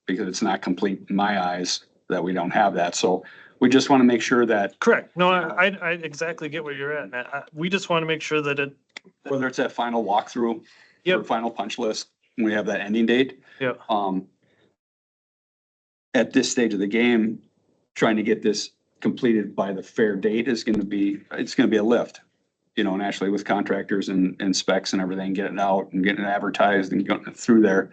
because it's not complete in my eyes, that we don't have that. So we just want to make sure that. Correct. No, I exactly get where you're at, man. We just want to make sure that whether it's that final walkthrough or final punch list, when we have that ending date. Yeah. At this stage of the game, trying to get this completed by the fair date it's going to be a lift, naturally with contractors and specs and everything, getting it out and getting it advertised and going through there.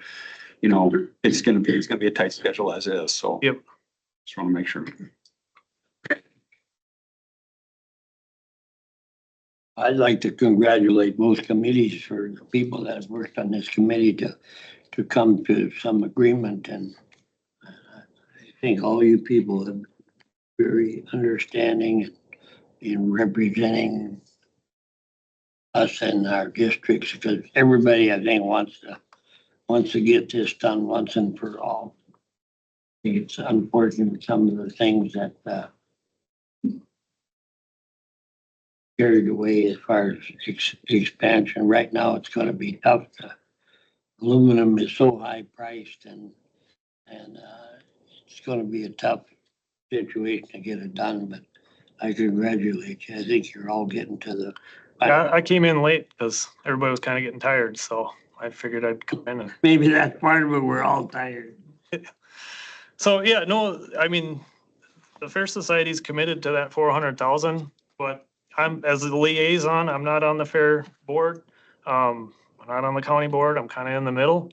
It's going to be a tight schedule as is. So yep. Just want to make sure. I'd like to congratulate both committees for the people that have worked on this committee to come to some agreement. And I think all you people have been very understanding in representing us and our districts, because everybody, I think, wants to get this done once and for all. I think it's unfortunate some of the things that carried away as far as expansion. Right now, it's gonna be tough. Aluminum is so high priced and it's gonna be a tough situation to get it done, but I congratulate you. I think you're all getting to the. Yeah, I came in late because everybody was kind of getting tired, so I figured I'd come in and. Maybe that's part of it. We're all tired. So, yeah, no, I mean, the Fair Society's committed to that 400,000, but I'm, as the liaison, I'm not on the fair board. I'm not on the county board. I'm kind of in the middle.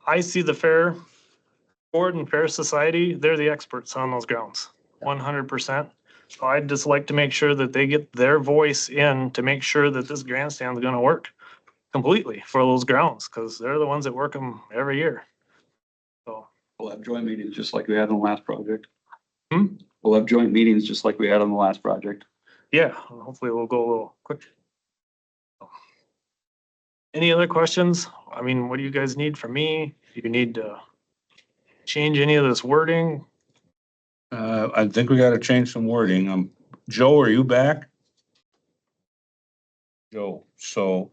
I see the fair board and Fair Society, they're the experts on those grounds, 100%. So I'd just like to make sure that they get their voice in to make sure that this grandstand's gonna work completely for those grounds, because they're the ones that work them every year. So, We'll have joint meetings just like we had on the last project. Hmm? We'll have joint meetings just like we had on the last project. yeah, hopefully we'll go a little quick. Any other questions? I mean, what do you guys need from me? Do you need to change any of this wording? I think we gotta change some wording. Joe, are you back? Joe, so,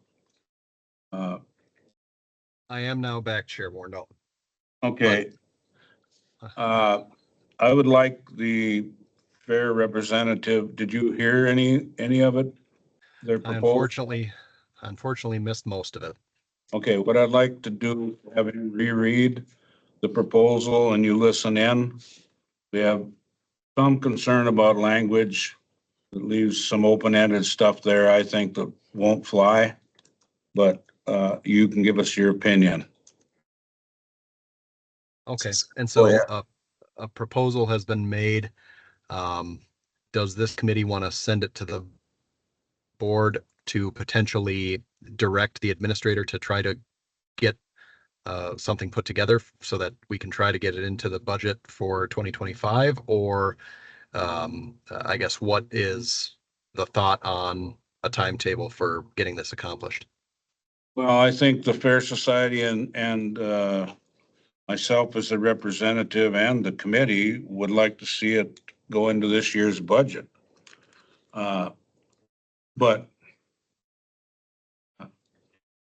I am now back, Chair Warndall. okay. I would like the fair representative, did you hear any of it? Their I proposal? unfortunately missed most of it. Okay, what I'd like to do, is have him reread the proposal and you listen in. We have some concern about language that leaves some open-ended stuff there, I think that won't fly. But you can give us your opinion. Okay, and Go so ahead. a proposal has been made. Does this committee want to send it to the board to potentially direct the administrator to try to get something put together so that we can try to get it into the budget for 2025? Or I guess what is the thought on a timetable for getting this accomplished? Well, I think the Fair Society and myself as a representative and the committee would like to see it go into this year's budget. But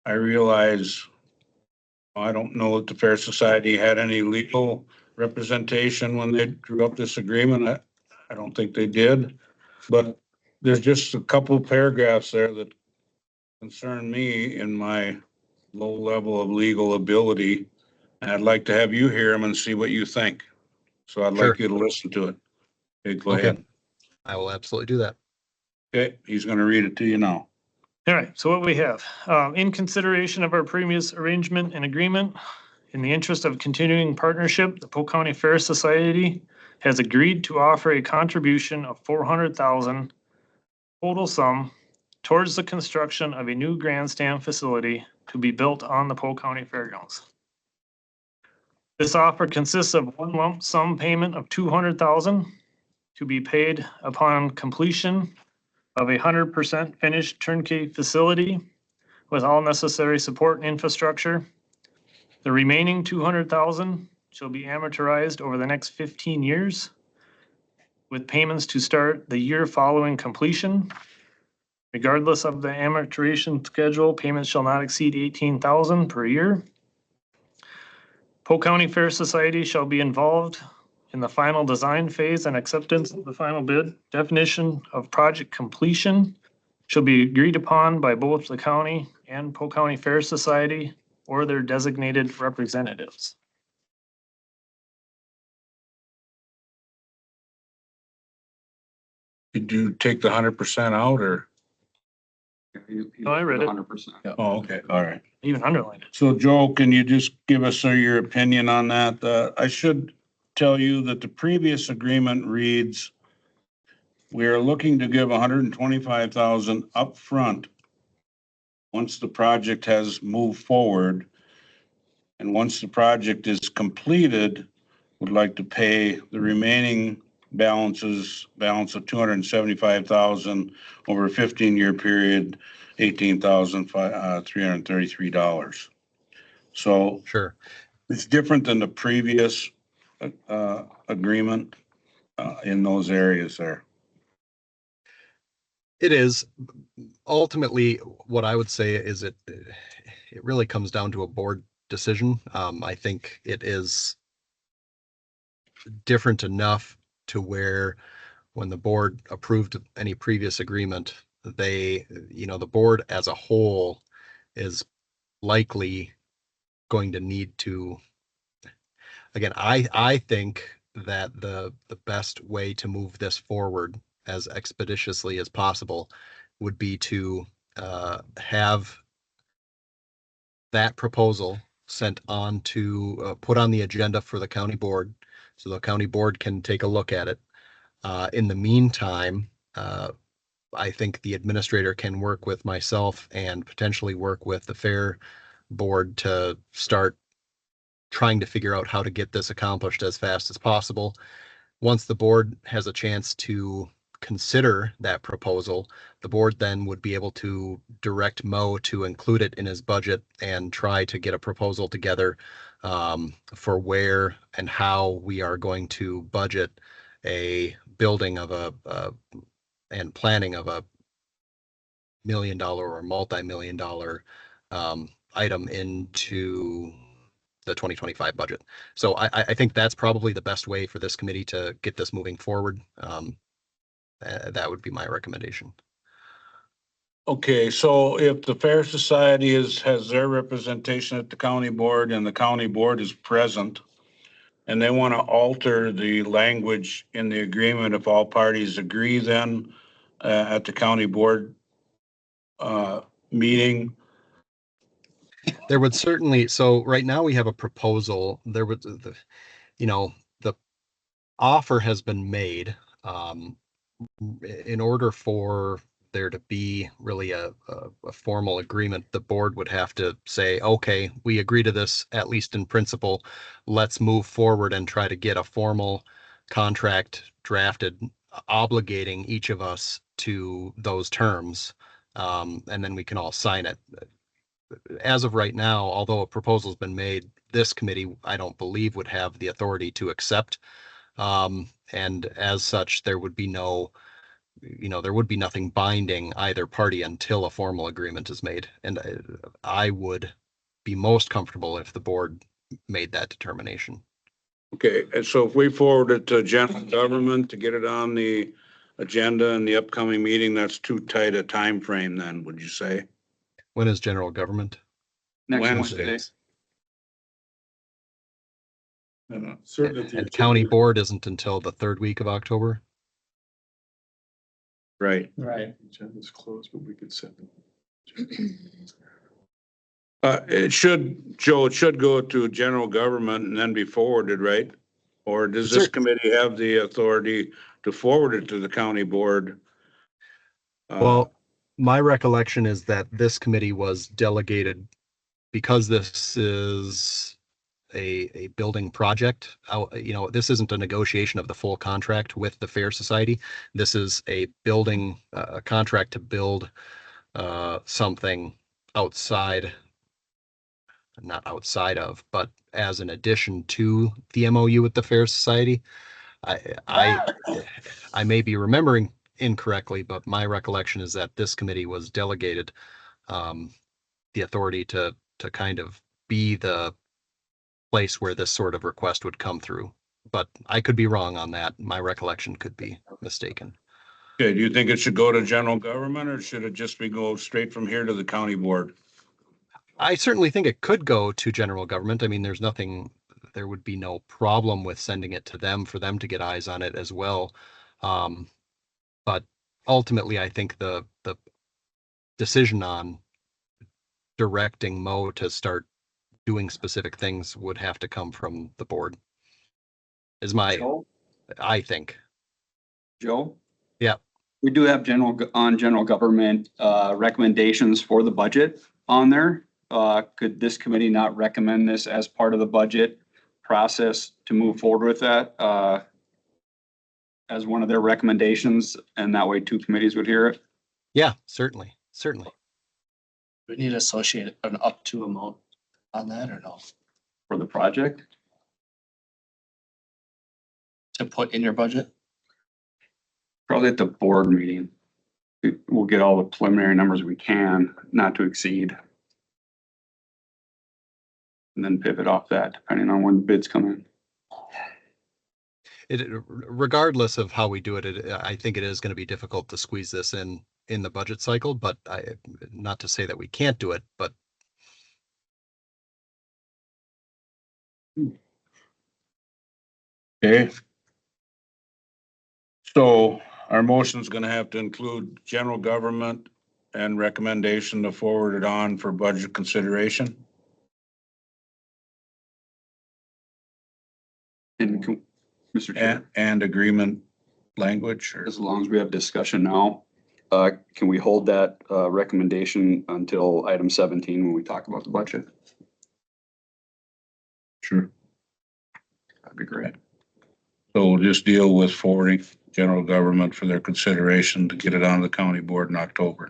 I realize, I don't know that the Fair Society had any legal representation when they drew up this agreement. I don't think they did, but there's just a couple paragraphs there that concern me in my low level of legal ability. And I'd like to have you hear them and see what you think. So I'd like Sure. you to listen to it. Okay, go Okay. ahead. I will absolutely do that. Okay, he's gonna read it to you now. All right, so what we have, in consideration of our previous arrangement and agreement, in the interest of continuing partnership, the Polk County Fair Society has agreed to offer a contribution of 400,000 total sum towards the construction of a new grandstand facility to be built on the Polk County Fairgrounds. This offer consists of one lump sum payment of 200,000 to be paid upon completion of 100% finished turnkey facility with all necessary support and infrastructure. The remaining 200,000 shall be amortized over the next 15 years, with payments to start the year following completion. Regardless of the amortization schedule, payments shall not exceed 18,000 per year. Polk County Fair Society shall be involved in the final design phase and acceptance of the final bid. Definition of project completion shall be agreed upon by both the county and Polk County Fair Society or their designated representatives. Did you take the 100% out or? Oh, I read it. 100%. Oh, okay, all right. Even underlined it. So Joe, can you just give us your opinion on that? I should tell you that the previous agreement reads, we are looking to give 125,000 upfront once the project has moved forward. And once the project is completed, would like to pay the remaining balance of 275,000 over a 15-year period, $18,333. So Sure. it's different than the previous agreement in those areas there. It is. Ultimately, what I would say is it really comes down to a board decision. I think it is different enough to where when the board approved any previous agreement, the board as a whole is likely going to need to, again, I think that the best way to move this forward as expeditiously as possible would be to have that proposal sent on to put on the agenda for the county board, so the county board can take a look at it. In the meantime, I think the administrator can work with myself and potentially work with the fair board to start trying to figure out how to get this accomplished as fast as possible. Once the board has a chance to consider that proposal, the board then would be able to direct Mo to include it in his budget and try to get a proposal together for where and how we are going to budget a building of and planning of $1 million or multi-million dollar item into the 2025 budget. So I think that's probably the best way for this committee to get this moving forward. That would be my recommendation. Okay, so if the Fair Society has their representation at the county board and the county board is present, and they want to alter the language in the agreement, if all parties agree then at the county board meeting. There would certainly, so right now we have a proposal. There would, the offer has been made. In order for there to be really a formal agreement, the board would have to say, okay, we agree to this, at least in principle. Let's move forward and try to get a formal contract drafted, obligating each of us to those terms. And then we can all sign it. As of right now, although a proposal's been made, this committee, I don't believe, would have the authority to accept. And as such, there would be nothing binding either party until a formal agreement is made. And I would be most comfortable if the board made that determination. Okay, and so if we forward it to general government to get it on the agenda in the upcoming meeting, that's too tight a time frame. Then, would you say? When is general government? Next Wednesday. Wednesday. And county board isn't until the third week of October. Right. Right. Agenda's closed, but we could send it. It should go to general government and then be forwarded, right? Or does this committee have the authority to forward it to the county board? Well, my recollection is that this committee was delegated because this is a building project. This isn't a negotiation of the full contract with the Fair Society. This is a building, a contract to build something outside, not outside of, but as an addition to the MOU with the Fair Society. I may be remembering incorrectly, but my recollection is that this committee was delegated the authority to kind of be the place where this sort of request would come through. But I could be wrong on that. My recollection could be mistaken. Okay, do you think it should go to general government or should it just go straight from here to the county board? I certainly think it could go to general government. I mean, there would be no problem with sending it to them for them to get eyes on it as well. But ultimately, I think the decision on directing Mo to start doing specific things would have to come from the board. I think. Joe? Yeah. We do have general government recommendations for the budget on there. Could this committee not recommend this as part of the budget process to move forward with that as one of their recommendations? And that way 2 committees would hear it? Yeah, certainly. Certainly. We need to associate an up to amount on that or no? For the project? To put in your budget? Probably at the board meeting. we'll get all the preliminary numbers we can, not to exceed. And then pivot off that depending on when the bids come in. Regardless of how we do it, I think it is going to be difficult to squeeze this in the budget cycle, but not to say that we can't do it, but Okay. So our motion's gonna have to include general government and recommendation to forward it on for budget consideration. And Mr. Chair, And agreement language, or as long as we have discussion now, can we hold that recommendation until item 17 when we talk about the budget? sure. That'd be great. So we'll just deal with forwarding general government for their consideration to get it on the county board in October.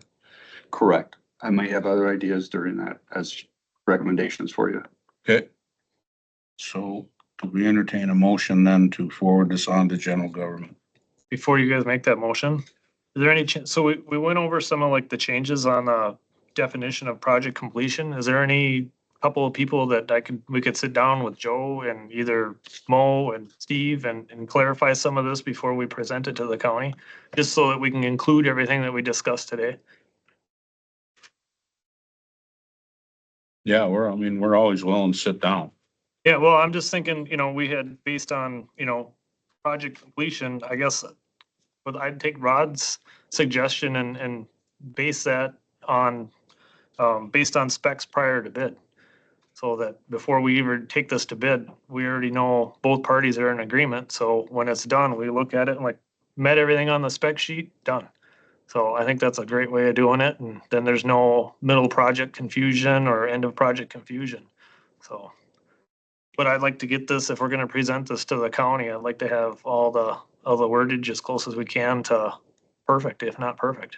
Correct. I might have other ideas during that as recommendations for you. Okay. So do we entertain a motion then to forward this on to general government? Before you guys make that motion, is there any, so we went over some of like the changes on the definition of project completion. Is there any couple of people that we could sit down with Joe and either Mo and Steve and clarify some of this before we present it to the county? Just so that we can include everything that we discussed today. Yeah, we're always willing to sit down. Yeah, well, I'm just thinking, we had based on, project completion, I guess. But I'd take Rod's suggestion and base that on, based on specs prior to bid. So that before we even take this to bid, we already know both parties are in agreement. So when it's done, we look at it and like, met everything on the spec sheet, done. So I think that's a great way of doing it. And then there's no middle project confusion or end of project confusion. So. But I'd like to get this, if we're gonna present this to the county, I'd like to have all the wordage as close as we can to perfect, if not perfect.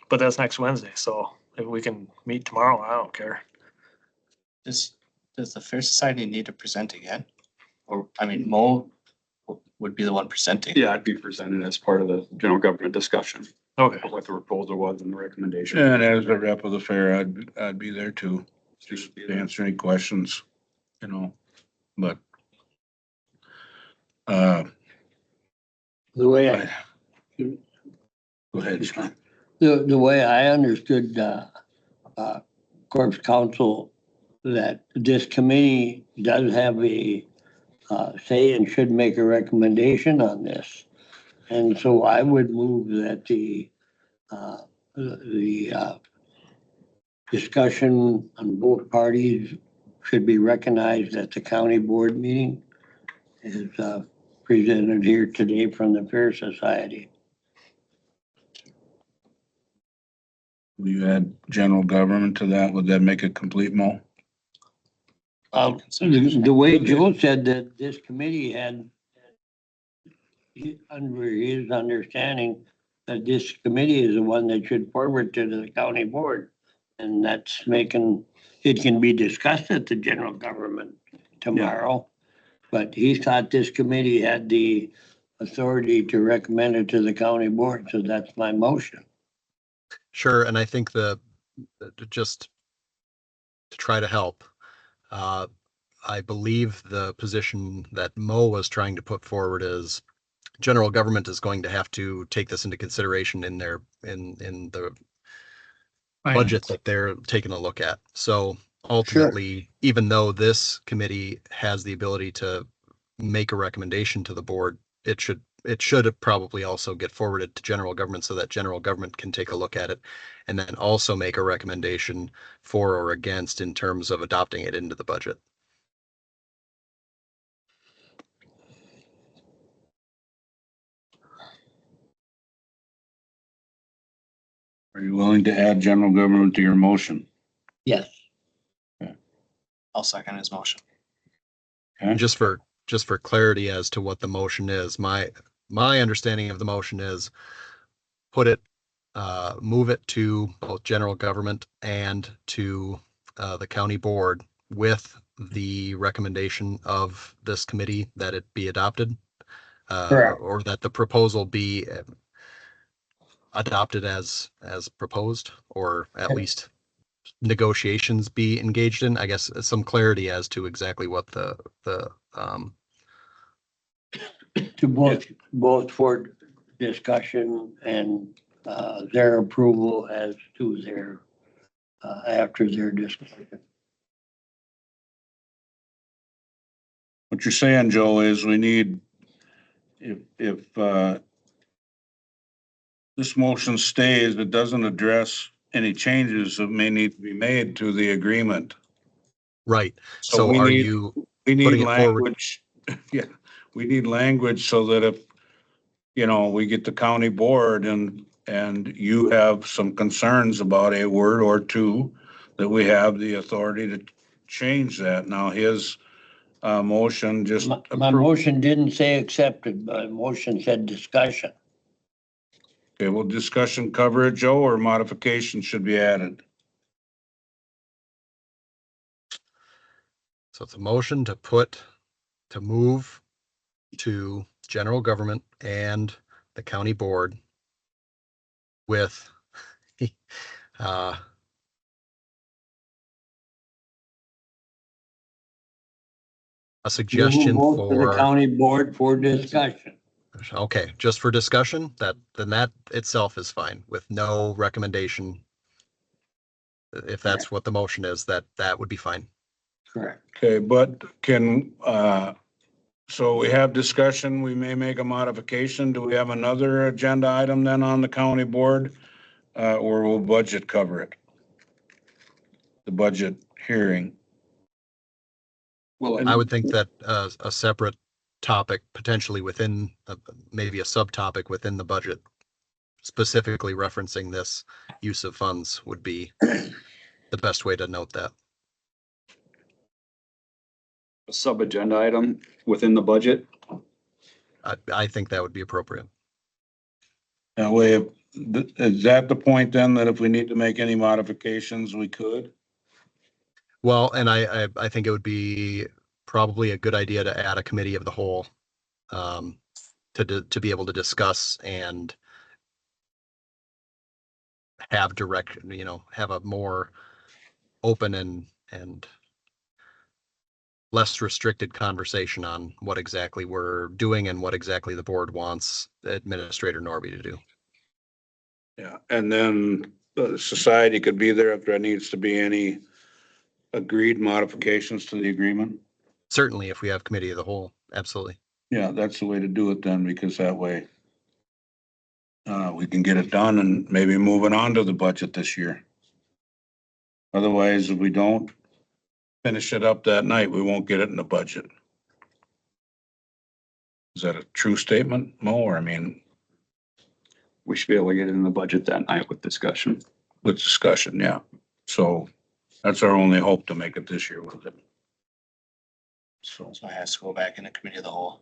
But that's next Wednesday, so if we can meet tomorrow, I don't care. Does the Fair Society need to present again? Or, I mean, Mo would be the one presenting. Yeah, I'd be presented as part of the general government discussion. Okay. What the proposal was and the recommendation. And as a rep of the fair, I'd be there too, just to answer any questions, but The way I, go ahead, John. the way I understood, Corp's counsel, that this committee does have a say and should make a recommendation on this. And so I would move that the discussion on both parties should be recognized at the county board meeting as presented here today from the Fair Society. Will you add general government to that? Would that make it complete, Mo? The way Joe said that this committee had, under his understanding, that this committee is the one that should forward to the county board. And that's making, it can be discussed at the general government tomorrow. But he thought this committee had the authority to recommend it to the county board, so that's my motion. sure. And I think just to try to help, I believe the position that Mo was trying to put forward is general government is going to have to take this into consideration in the budget that they're taking a look at. So ultimately, even though this committee has the ability to make a recommendation to the board, it should probably also get forwarded to general government so that general government can take a look at it and then also make a recommendation for or against in terms of adopting it into the budget. Are you willing to add general government to your motion? Yes. I'll second his motion. And just for clarity as to what the motion is, my understanding of the motion is move it to both general government and to the county board with the recommendation of this committee that it be adopted. Correct. Or that the proposal be adopted as proposed, or at least negotiations be engaged in. I guess some clarity as to exactly what the To both for discussion and their approval as to their, after their discussion. What you're saying, Joe, is we need, if this motion stays, it doesn't address any changes that may need to be made to the agreement. right. So So we are need- you We need putting it forward? language, yeah, we need language so that if, you know, we get the county board and you have some concerns about a word or two, that we have the authority to change that. Now, his motion just. My motion didn't say accepted, my motion said discussion. Okay, will discussion cover it, Joe, or modification should be added? So it's a motion to move to general government and the county board with uh, a suggestion Move both to the for, county board for discussion. okay, just for discussion, then that itself is fine with no recommendation. If that's what the motion is, that would be fine. Correct. Okay, but can, so we have discussion, we may make a modification. Do we have another agenda item then on the county board? Or will budget cover it? The budget hearing. Well, I would think that a separate topic potentially within, maybe a subtopic within the budget, specifically referencing this use of funds would be the best way to note that. a sub-agenda item within the budget. I think that would be appropriate. That way, is that the point then, that if we need to make any modifications, we could? Well, and I think it would be probably a good idea to add a committee of the whole to be able to discuss and have direct, have a more open and less restricted conversation on what exactly we're doing and what exactly the board wants Administrator Norby to do. Yeah, and then the society could be there if there needs to be any agreed modifications to the agreement. Certainly, if we have committee of the whole, absolutely. Yeah, that's the way to do it then, because that way we can get it done and maybe moving on to the budget this year. Otherwise, if we don't finish it up that night, we won't get it in the budget. Is that a true statement, Mo? Or I mean, We should be able to get it in the budget that night with discussion. with discussion, yeah. So that's our only hope to make it this year with it. So, So it has to go back in the committee of the whole.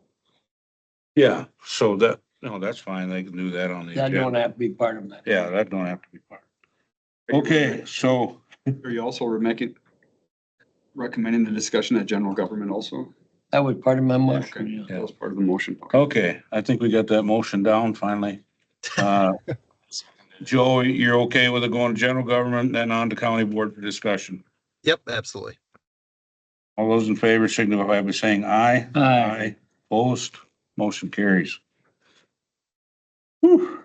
yeah, so that, no, that's fine. They can do that on the That don't agenda. have to be part of that. Yeah, that don't have to be part. Okay, so Are you also recommending the discussion at general government also? That was part of my Okay, motion. that was part of the motion. okay, I think we got that motion down finally. Joe, you're okay with it going to general government, then on to county board for discussion? Yep, absolutely. All those in favor signify by saying aye. Aye. Opposed, motion carries. Whew.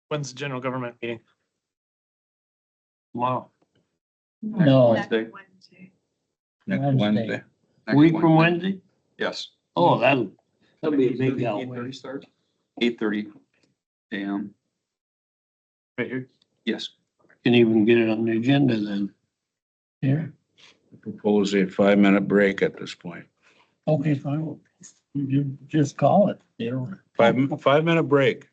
When's the general government meeting? Wow. No, Wednesday. Next Wednesday. Wednesday. Next Week from Wednesday? Yes. Oh, that'll be a big help. 8:30 start? 8:30 AM. Right here. Yes. Can even get it on the agenda then. here, Propose a 5-minute break at this point. okay, fine. You just call it, 5-minute break.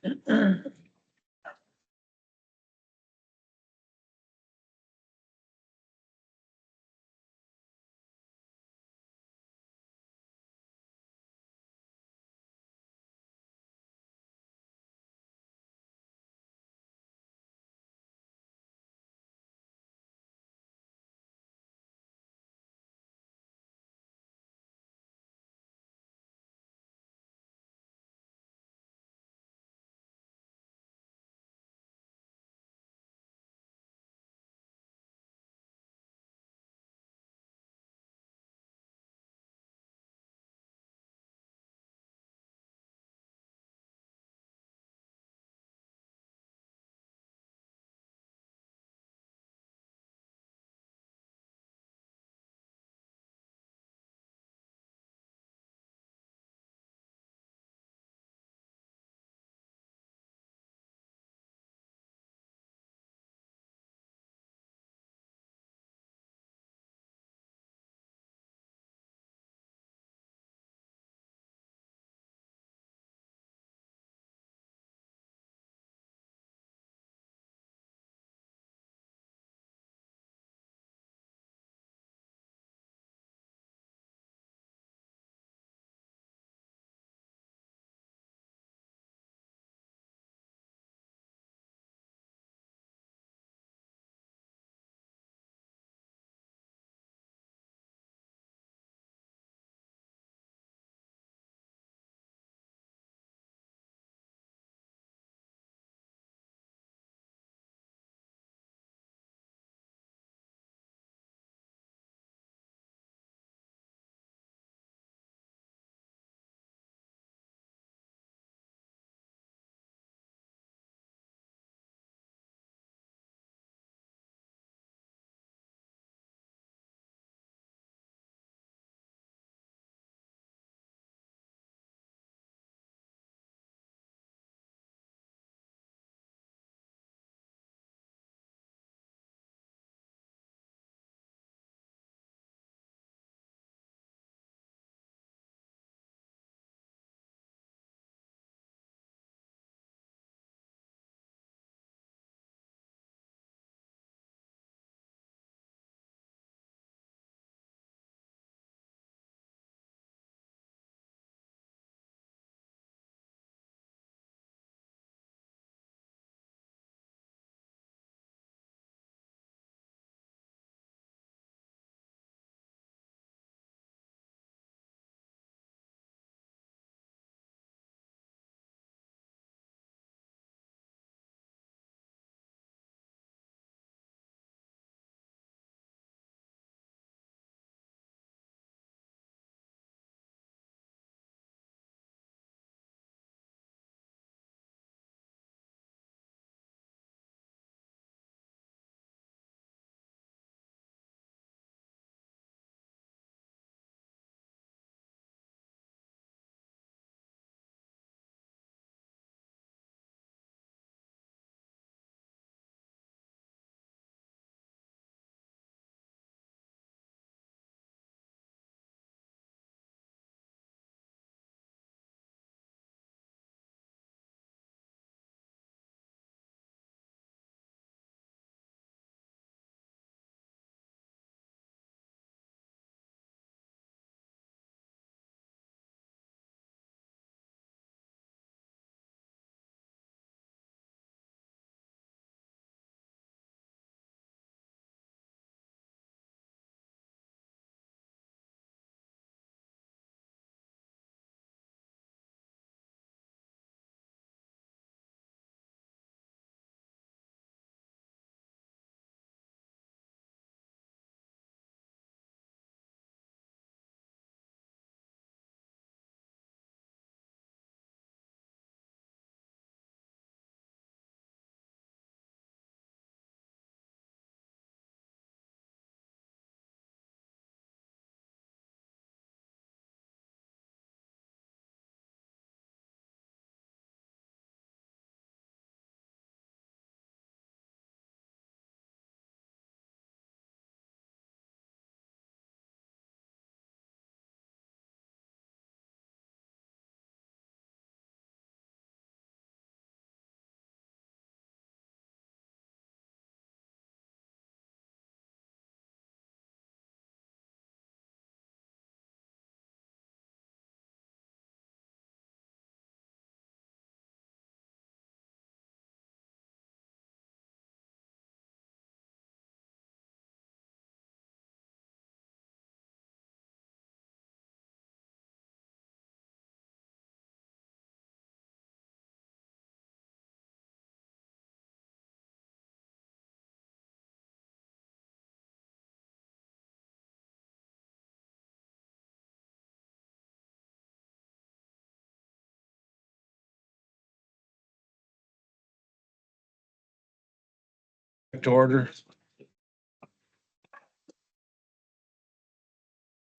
To order.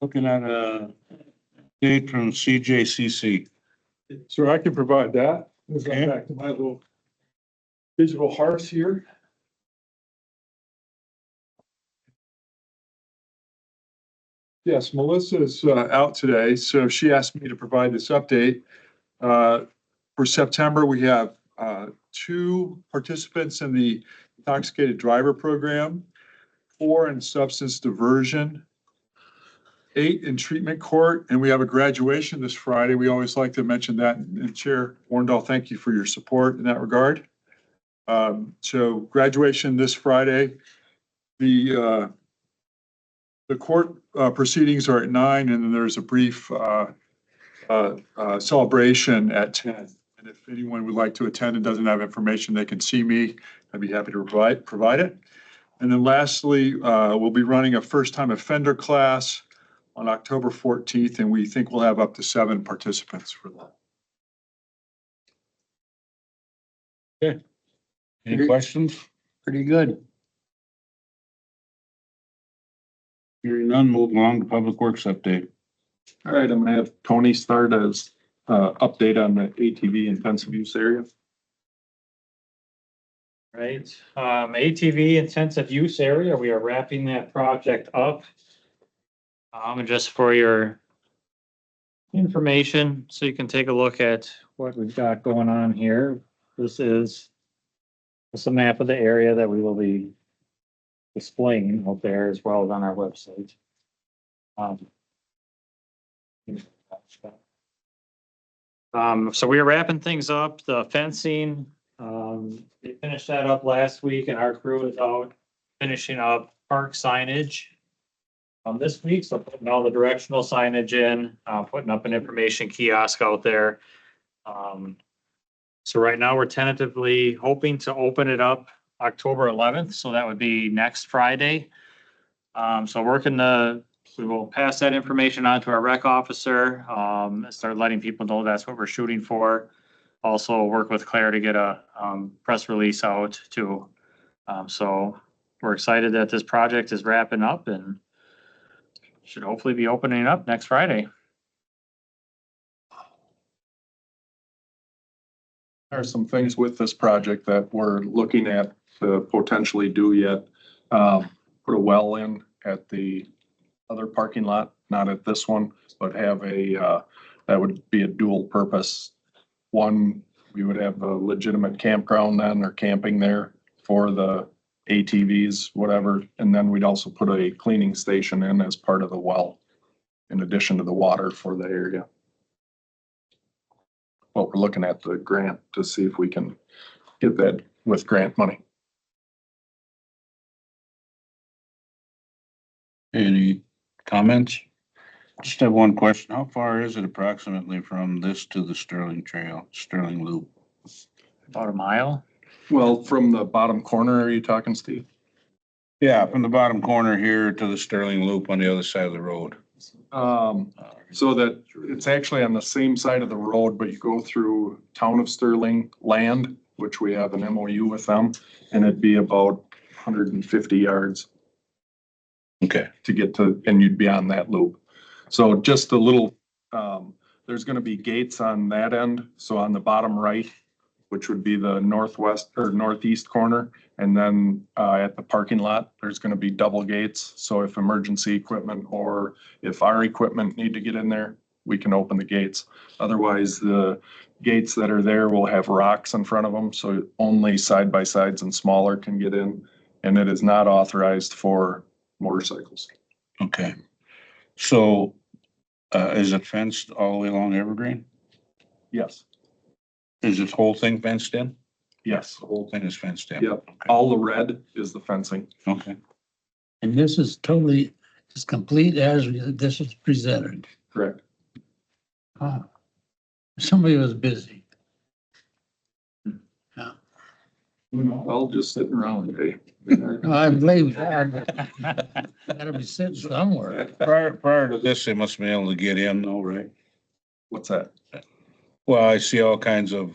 Looking at a date from CJCC. So I can provide that. Let's Okay. go back to my little digital hearse here. Yes, Melissa's out today, so she asked me to provide this update. For September, we have 2 participants in the intoxicated driver program, 4 in substance diversion, 8 in treatment court, and we have a graduation this Friday. We always like to mention that. And Chair Warndall, thank you for your support in that regard. So graduation this Friday. The court proceedings are at 9, and then there's a brief celebration at 10. And if anyone would like to attend and doesn't have information, they can see me. I'd be happy to provide it. And then lastly, we'll be running a first-time offender class on October 14th, and we think we'll have up to 7 participants for that. Any questions? Pretty good. Hearing none, move along to Public Works update. All right, I'm gonna have Tony start as update on the ATV intensive use area. Right, ATV intensive use area, we are wrapping that project up. And just for your information, so you can take a look at what we've got going on here. This is a map of the area that we will be displaying out there as well as on our website. So we are wrapping things up, the fencing, we finished that up last week and our crew is out finishing up park signage this week, so putting all the directional signage in, putting up an information kiosk out there. So right now we're tentatively hoping to open it up October 11th, so that would be next Friday. So we will pass that information on to our rec officer, start letting people know that's what we're shooting for. Also work with Claire to get a press release out too. So we're excited that this project is wrapping up and should hopefully be opening up next Friday. There are some things with this project that we're looking at to potentially do yet. Put a well in at the other parking lot, not at this one, but have that would be a dual purpose. One, we would have a legitimate campground then or camping there for the ATVs, whatever. And then we'd also put a cleaning station in as part of the well, in addition to the water for the area. Well, we're looking at the grant to see if we can get that with grant money. Any comments? Just have one question. How far is it approximately from this to the Sterling Trail, Sterling Loop? About a mile. Well, from the bottom corner, are you talking, Steve? Yeah, from the bottom corner here to the Sterling Loop on the other side of the road. So that it's actually on the same side of the road, but you go through town of Sterling land, which we have an MOU with them, and it'd be about 150 yards Okay. to get to, and you'd be on that loop. So just a little, there's gonna be gates on that end. So on the bottom right, which would be the northwest or northeast corner. And then at the parking lot, there's gonna be double gates. So if emergency equipment or if our equipment need to get in there, we can open the gates. Otherwise, the gates that are there will have rocks in front of them. So only side by sides and smaller can get in. And it is not authorized for motorcycles. Okay. So, is it fenced all the way along Evergreen? Yes, Is this whole thing fenced in? yes. The whole thing is fenced in? Yep. All the red is the fencing. Okay. And this is totally, as complete as this is presented. Correct. Somebody was busy. Well, just sitting around, hey. I believe that. Gotta be sitting somewhere. Prior to this, they must have been able to get in though, right? What's that? Well, I see all kinds of,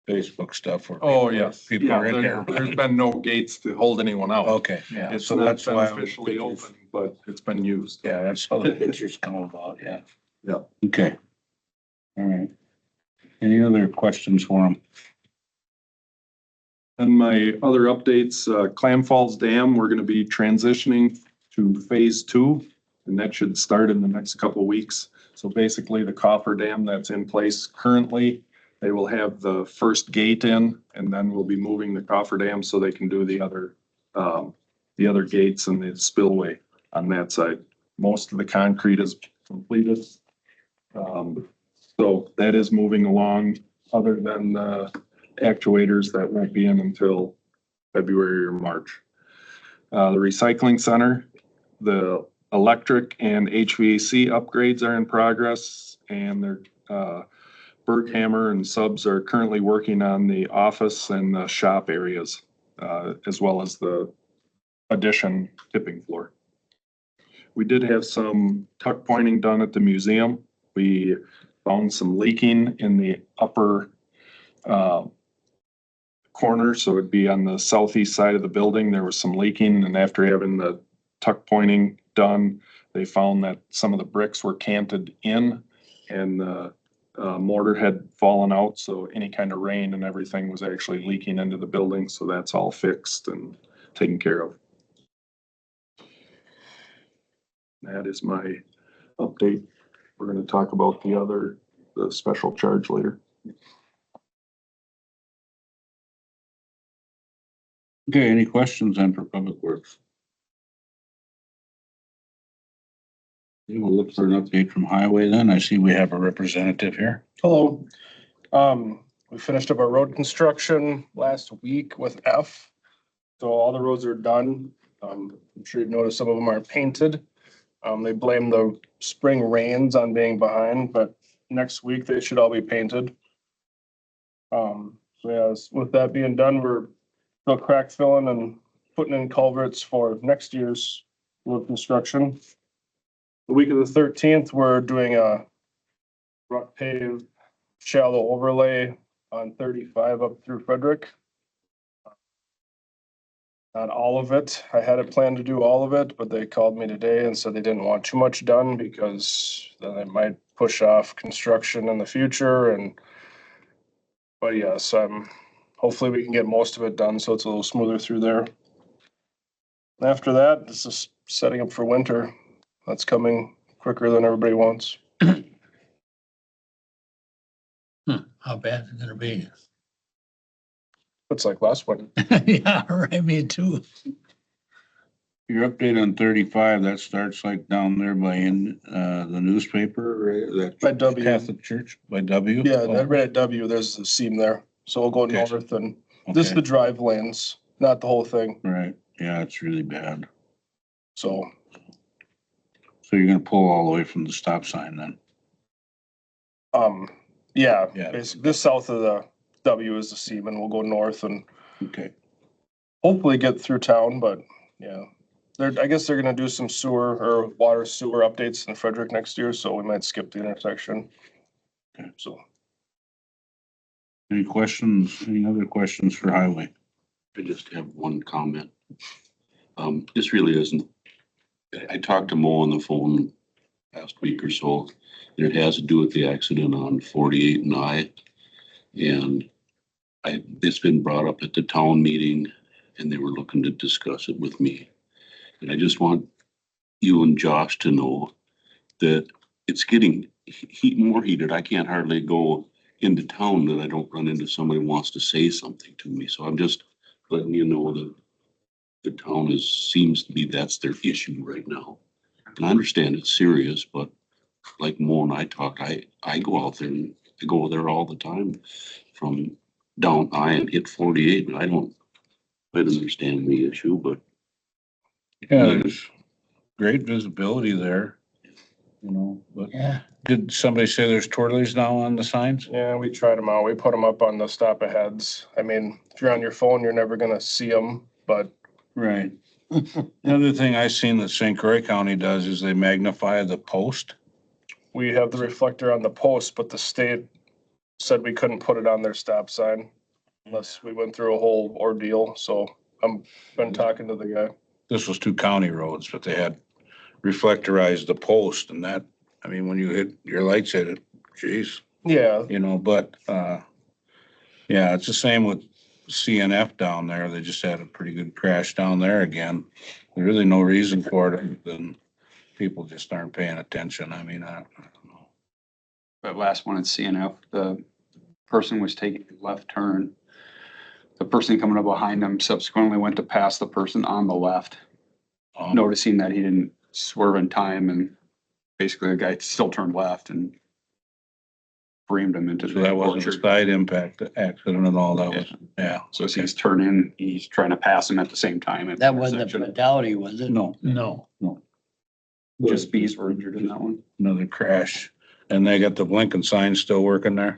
Facebook stuff where. Oh, yes. People Yeah, are in there. there's been no gates to hold anyone out. Okay, yeah, It's so not that's been why. officially open, but it's been used. Yeah, that's how the pictures come about, yeah. Yeah. Okay. All right. Any other questions for him? And my other updates, Clam Falls Dam, we're gonna be transitioning to phase 2, and that should start in the next couple of weeks. So basically, the coffer dam that's in place currently, they will have the first gate in, and then we'll be moving the coffer dam so they can do the other gates and the spillway on that side. Most of the concrete is completed. So that is moving along, other than the actuators that won't be in until February or March. The recycling center, the electric and HVAC upgrades are in progress, and their Berghammer and subs are currently working on the office and the shop areas, as well as the addition tipping floor. We did have some tuck pointing done at the museum. We found some leaking in the upper corner, so it'd be on the southeast side of the building. There was some leaking, and after having the tuck pointing done, they found that some of the bricks were canted in, and the mortar had fallen out, so any kind of rain and everything was actually leaking into the building, so that's all fixed and taken care of. That is my update. We're gonna talk about the special charge later. Okay, any questions then for Public Works? Okay, we'll look for an update from Highway then. I see we have a representative here. Hello. We finished up our road construction last week with F. So all the roads are done. I'm sure you've noticed some of them aren't painted. They blame the spring rains on being behind, but next week they should all be painted. So yes, with that being done, we're still crack filling and putting in culverts for next year's road construction. The week of the 13th, we're doing a rock paved shallow overlay on 35 up through Frederick. Not all of it. I had it planned to do all of it, but they called me today and said they didn't want too much done because then it might push off construction in the future. But yes, hopefully we can get most of it done so it's a little smoother through there. After that, this is setting up for winter. That's coming quicker than everybody wants. How bad is it gonna be? It's like last one. Yeah, right, me too. Your update on 35, that starts like down there by the newspaper, right? That By W. Catholic Church, by W? Yeah, Oh, right at W, there's a seam there. So we'll go Okay. north and this is okay. the drive lanes, not the whole thing. Right, yeah, it's really bad. So So you're gonna pull all the way from the stop sign then? yeah, Yeah. basically this south of the W is the seam and we'll go north and Okay, hopefully get through town, but yeah. I guess they're gonna do some sewer or water sewer updates in Frederick next year, so we might skip the intersection. Okay. So any questions, any other questions for Highway? I just have one comment. This really isn't, I talked to Mo on the phone last week or so, and it has to do with the accident on 48 and I. And it's been brought up at the town meeting, and they were looking to discuss it with me. And I just want you and Josh to know that it's getting more heated. I can't hardly go into town that I don't run into somebody who wants to say something to me. So I'm just letting you know that the town seems to be, that's their issue right now. And I understand it's serious, but like Mo and I talk, I go out there and I go there all the time from down I and hit 48, and I don't understand the issue, but Yeah, there's great visibility there, you know, but Yeah, did somebody say there's twirlies now on the signs? yeah, we tried them out. We put them up on the stop aheads. I mean, if you're on your phone, you're never gonna see them, but Right. The other thing I seen that St. Croix County does is they magnify the post. we have the reflector on the post, but the state said we couldn't put it on their stop sign unless we went through a whole ordeal, so I'm been talking to the guy. This was 2 county roads, but they had reflectorized the post and that, I mean, when you hit, your lights hit it, geez, Yeah, you know, but, yeah, it's the same with CNF down there. They just had a pretty good crash down there again. There's really no reason for it, other than people just aren't paying attention. I mean, I don't know. That last one at CNF, the person was taking a left turn. The person coming up behind him subsequently went to pass the person on the left, noticing that he didn't swerve in time, and basically the guy still turned left and framed him into So the that wasn't a orchard. side impact accident at all. That was, yeah. So as he's turning, he's trying to pass him at the same time. at the That wasn't a intersection. fatality, was it? No, No. Just bees were injured in that one. another crash. And they got the blinking signs still working there.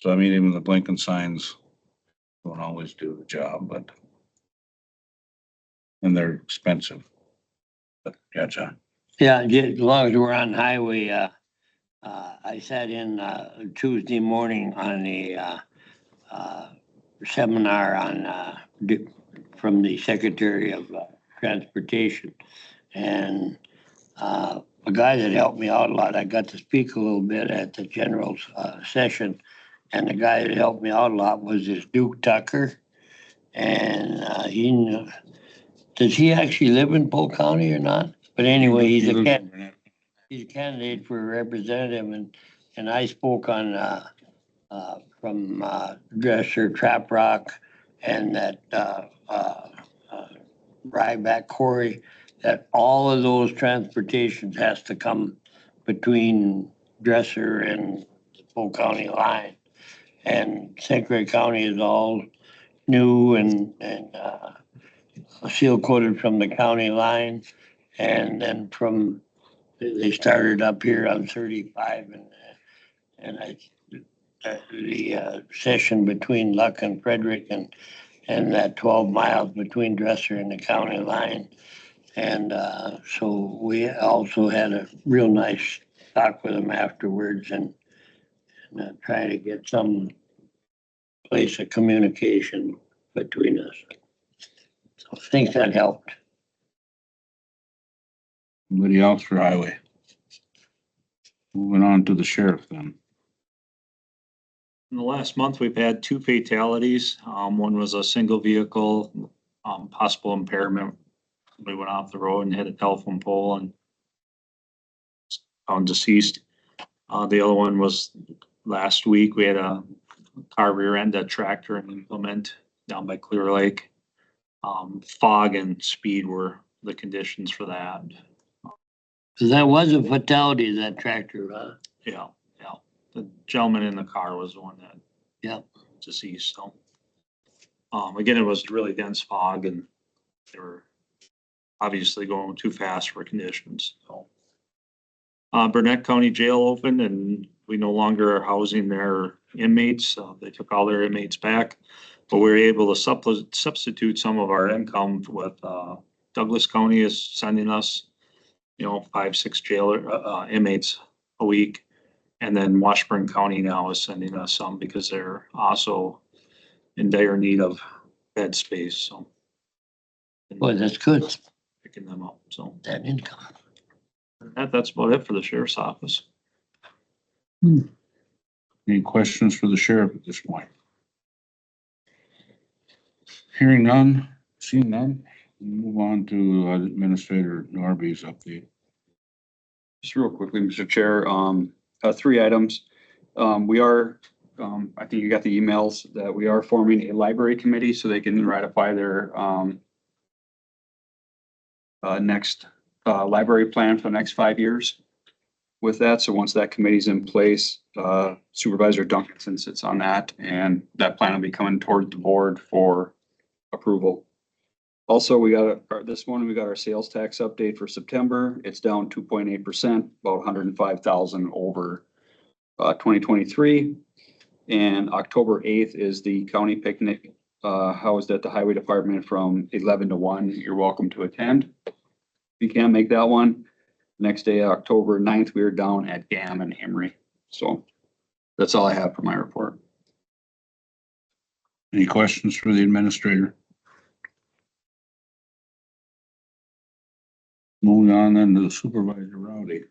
So I mean, even the blinking signs don't always do the job, but. And they're expensive. But, yeah, John. Yeah, as long as we're on highway, I sat in, Tuesday morning on the, seminar on, from the Secretary of Transportation. And, a guy that helped me out a lot, I got to speak a little bit at the general, session. And the guy that helped me out a lot was this Duke Tucker. And, does he actually live in Polk County or not? But anyway, he's a candidate for representative, and I spoke on, from, Dresser, Trap Rock, and that, Ryback Quarry, that all of those transportations has to come between Dresser and the Polk County line. And St. Clair County is all new and seal coated from the county line. And then they started up here on 35 and the session between Luck and Frederick and that 12 miles between Dresser and the county line. And so we also had a real nice talk with them afterwards and trying to get some place of communication between us. So I think that helped. Anybody else for highway? Moving on to the sheriff then. In the last month, we've had 2 fatalities. One was a single vehicle, possible impairment. We went off the road and hit a telephone pole and found deceased. The other one was last week. We had a car rear end a tractor and implement down by Clear Lake. Fog and speed were the conditions for that. So that was a fatality, that tractor, huh? Yeah, yeah. The gentleman in the car was the one that. Yeah. Deceased, so. Again, it was really dense fog and they were obviously going too fast for conditions, so. Burnett County Jail opened and we no longer are housing their inmates. They took all their inmates back. But we were able to substitute some of our income with, Douglas County is sending us, 5, 6 jailer, inmates a week. And then Washburn County now is sending us some because they're also in dire need of bed space, so. Boy, that's good. Picking them up, so. That income. That's about it for the sheriff's office. Any questions for the sheriff at this point? Hearing none, seeing none, move on to Administrator Norby's update. Just real quickly, Mr. Chair, 3 items. We are, I think you got the emails that we are forming a library committee so they can ratify their next library plan for the next 5 years with that. So once that committee's in place, Supervisor Duncanson sits on that, and that plan will be coming toward the board for approval. Also, we got this morning, we got our sales tax update for September. It's down 2.8%, about 105,000 over 2023. And October 8th is the county picnic housed at the highway department from 11 to 1. You're welcome to attend. If you can't make that one, next day, October 9th, we are down at GAM in Emery. So That's all I have for my report. Any questions for the administrator? Moving on then to Supervisor Rowdy.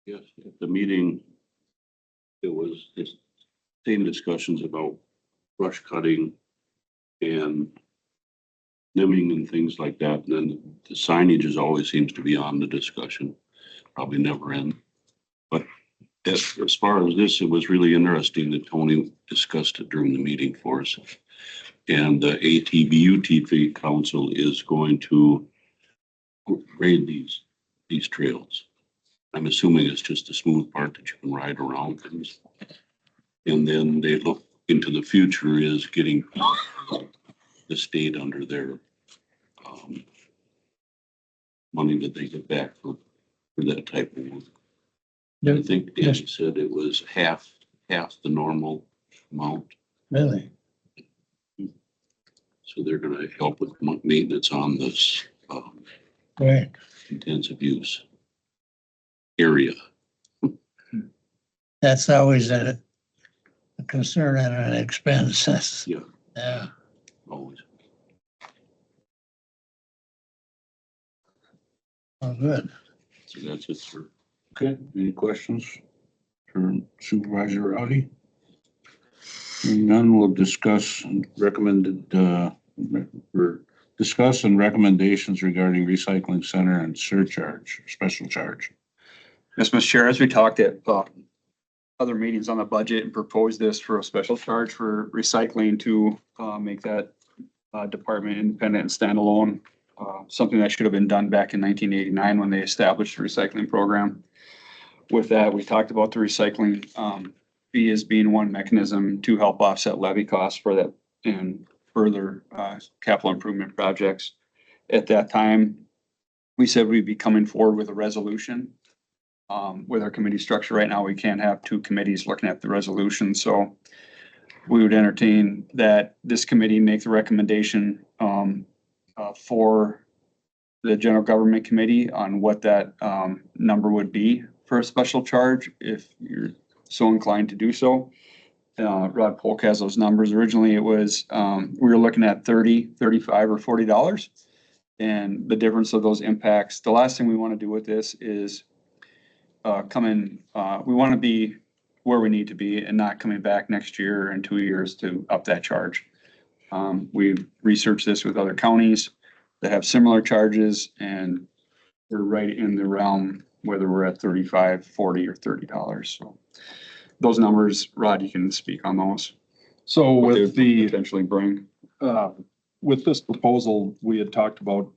Yes, at the meeting, it was the same discussions about brush cutting and limbing and things like that. And then the signage always seems to be on the discussion, probably never end. But as far as this, it was really interesting that Tony discussed it during the meeting for us. And the ATVUTV council is going to grade these trails. I'm assuming it's just a smooth part that you can ride around things. And then they look into the future is getting the state under their money that they get back for that type of work. I think Danny said it was half the normal amount. Really? So they're gonna help with maintenance on this Right. intensive use area. That's always a concern and an expense. Yeah, Yeah. always. Oh, good. So that's it, sir. Okay, any questions for Supervisor Rowdy? Hearing none, we'll discuss and discuss and recommendations regarding recycling center and surcharge, special charge. Yes, Mr. Chair, as we talked at other meetings on the budget and proposed this for a special charge for recycling to make that department independent and standalone. Something that should have been done back in 1989 when they established the recycling program. With that, we talked about the recycling fee as being one mechanism to help offset levy costs for that and further capital improvement projects. At that time, we said we'd be coming forward with a resolution. With our committee structure right now, we can't have two committees looking at the resolution, so we would entertain that this committee make the recommendation for the general government committee on what that number would be for a special charge, if you're so inclined to do so. Rod Polk has those numbers. Originally, it was we were looking at $30, $35, or $40, and the difference of those impacts. The last thing we want to do with this is we want to be where we need to be and not coming back next year or in 2 years to up that charge. We've researched this with other counties that have similar charges, and we're right in the realm, whether we're at $35, $40, or $30. So those numbers, Rod, you can speak on those. So What they with the, potentially bring. with this proposal, we had talked about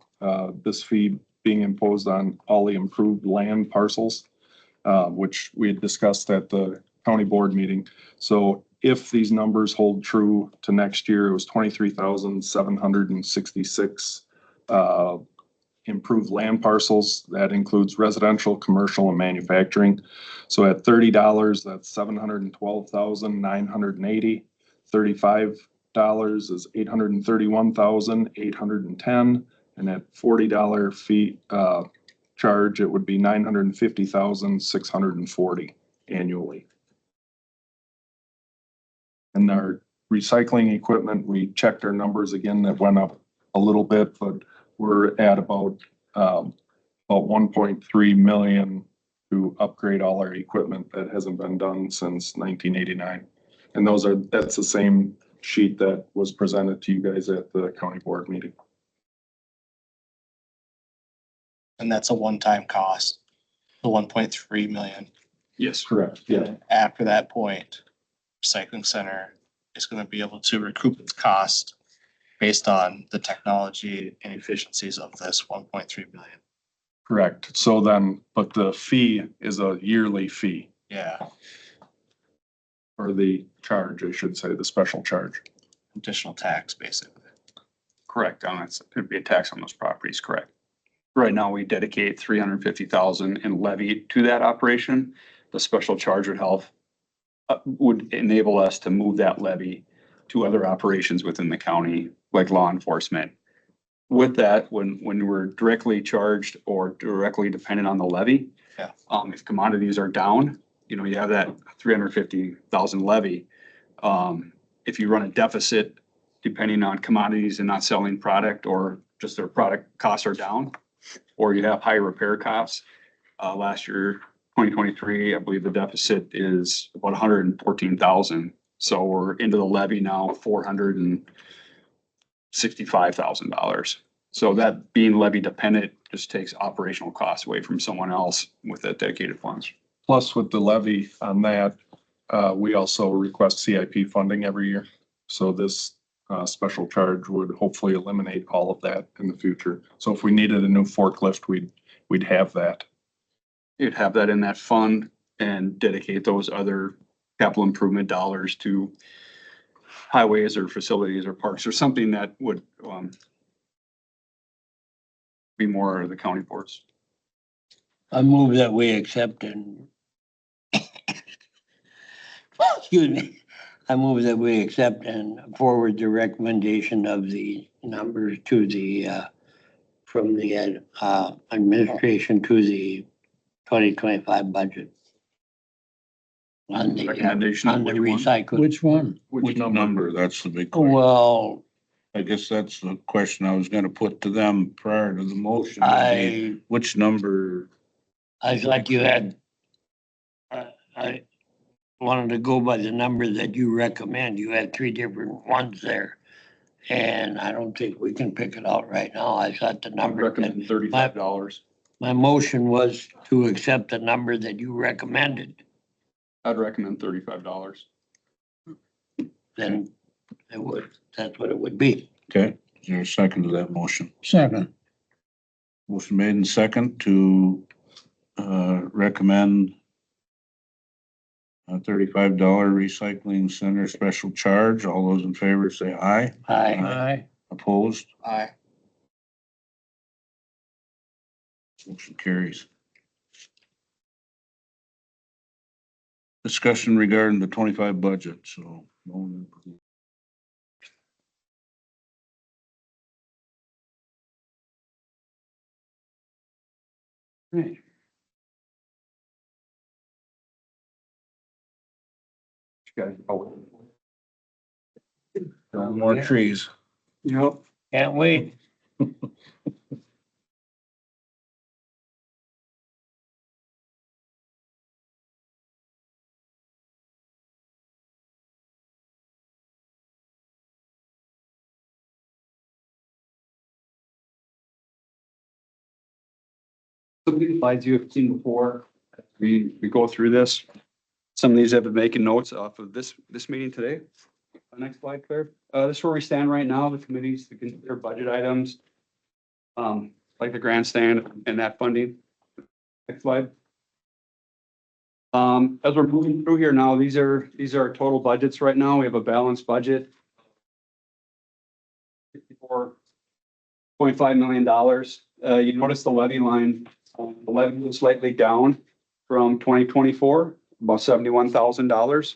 this fee being imposed on all the improved land parcels, which we had discussed at the county board meeting. So if these numbers hold true to next year, it was 23,766 improved land parcels. That includes residential, commercial, and manufacturing. So at $30, that's 712,980. $35 is 831,810. And at $40 fee charge, it would be 950,640 annually. And our recycling equipment, we checked our numbers again, that went up a little bit, but we're at about 1.3 million to upgrade all our equipment that hasn't been done since 1989. And that's the same sheet that was presented to you guys at the county board meeting. And that's a one-time cost, the 1.3 million. Yes. Correct. Yeah. After that point, recycling center is going to be able to recoup its cost based on the technology and efficiencies of this 1.3 million. Correct. So then, but the fee is a yearly fee, Yeah, or the charge, I should say, the special charge. additional tax, basically. Correct. It'd be a tax on those properties, correct. Right now, we dedicate 350,000 in levy to that operation. The special charge would enable us to move that levy to other operations within the county, like law enforcement. With that, when we're directly charged or directly dependent on the levy, Yeah. if commodities are down, you have that 350,000 levy. If you run a deficit, depending on commodities and not selling product, or just their product costs are down, or you have higher repair costs. Last year, 2023, I believe the deficit is about 114,000. So we're into the levy now, $465,000. So that being levy dependent just takes operational costs away from someone else with that dedicated funds. Plus with the levy on that, we also request CIP funding every year. So this special charge would hopefully eliminate all of that in the future. So if we needed a new forklift, we'd have that. You'd have that in that fund and dedicate those other capital improvement dollars to highways or facilities or parks or something that would be more the county boards. I move that we accept and excuse me. I move that we accept and forward the recommendation of the numbers to the from the administration to the 2025 budget. On the Recommendation on the of which one? recycling. Which one? Which number? That's the big question. Well, I guess that's the question I was gonna put to them prior to the motion. Which number? I thought you had, I wanted to go by the number that you recommend. You had 3 different ones there. And I don't think we can pick it out right now. I thought the I number. recommend $35. My motion was to accept the number that you recommended. I'd recommend $35. Then it would, that's what it would be. Okay, is there a second to that motion? Second. Motion made and second to recommend a $35 recycling center special charge. All those in favor say aye. Aye. Opposed? Aye. Motion carries. Discussion regarding the 25 budget, so. Right. More trees. Yep. Can't wait. Some of these slides you have seen before, we go through this. Some of these have been making notes off of this meeting today. Next slide, Claire. This is where we stand right now, the committees to consider budget items. Like the grandstand and that funding. Next slide. As we're moving through here now, these are our total budgets right now. We have a balanced budget. $54.5 million. You notice the levy line, the levy was slightly down from 2024, about $71,000. So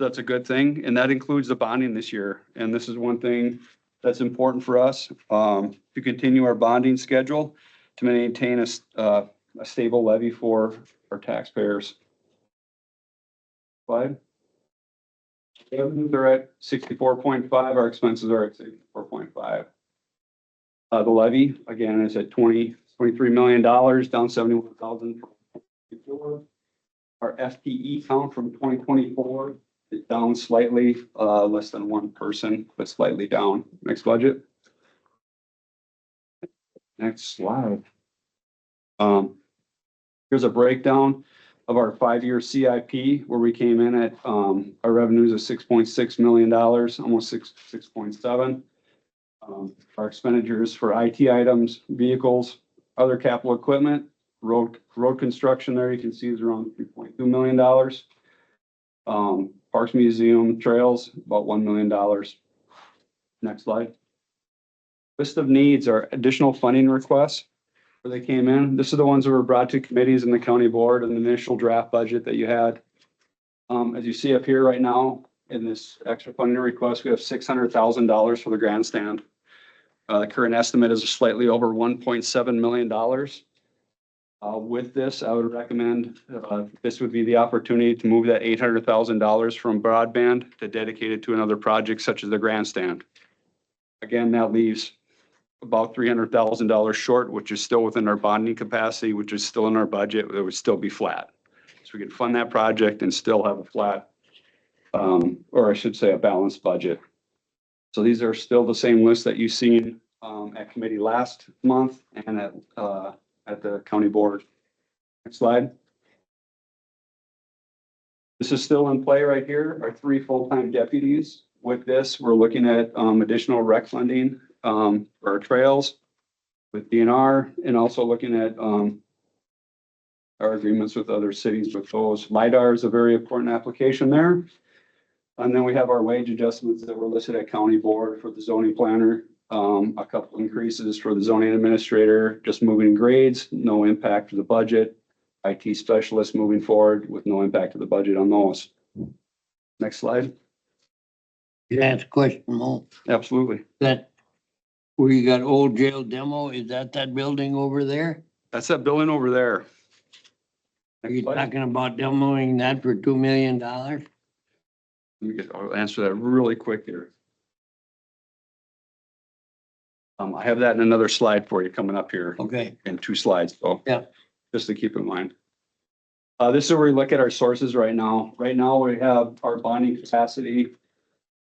that's a good thing. And that includes the bonding this year. And this is one thing that's important for us, to continue our bonding schedule to maintain a stable levy for our taxpayers. Slide. Revenues are at 64.5, our expenses are at 64.5. The levy, again, is at $23 million, down 71,000 from 2024. Our FTE count from 2024 is down slightly, less than 1 person, but slightly down. Next budget. Next slide. Here's a breakdown of our 5-year CIP, where we came in at our revenues of $6.6 million, almost 6.7. Our expenditures for IT items, vehicles, other capital equipment, road construction there, you can see is around $3.2 million. Parks, museum, trails, about $1 million. Next slide. List of needs are additional funding requests where they came in. This is the ones that were brought to committees in the county board and the initial draft budget that you had. As you see up here right now, in this extra funding request, we have $600,000 for the grandstand. The current estimate is slightly over $1.7 million. With this, I would recommend, this would be the opportunity to move that $800,000 from broadband to dedicate it to another project such as the grandstand. Again, that leaves about $300,000 short, which is still within our bonding capacity, which is still in our budget. It would still be flat. So we could fund that project and still have a flat, or I should say a balanced budget. So these are still the same lists that you've seen at committee last month and at the county board. Next slide. This is still in play right here, our 3 full-time deputies. With this, we're looking at additional rec funding for our trails with DNR and also looking at our agreements with other cities with those. LiDAR is a very important application there. And then we have our wage adjustments that were listed at county board for the zoning planner. A couple increases for the zoning administrator, just moving grades, no impact to the budget. IT specialist moving forward with no impact to the budget on those. Next slide. Can I ask a question, Mo? Absolutely. That, where you got old jail demo, is that building over there? That's that building over there. Are you talking about demoing that for $2 million? I'll answer that really quick here. I have that in another slide for you coming up here. Okay. In 2 slides, so. Yeah. Just to keep in mind. This is where we look at our sources right now. Right now, we have our bonding capacity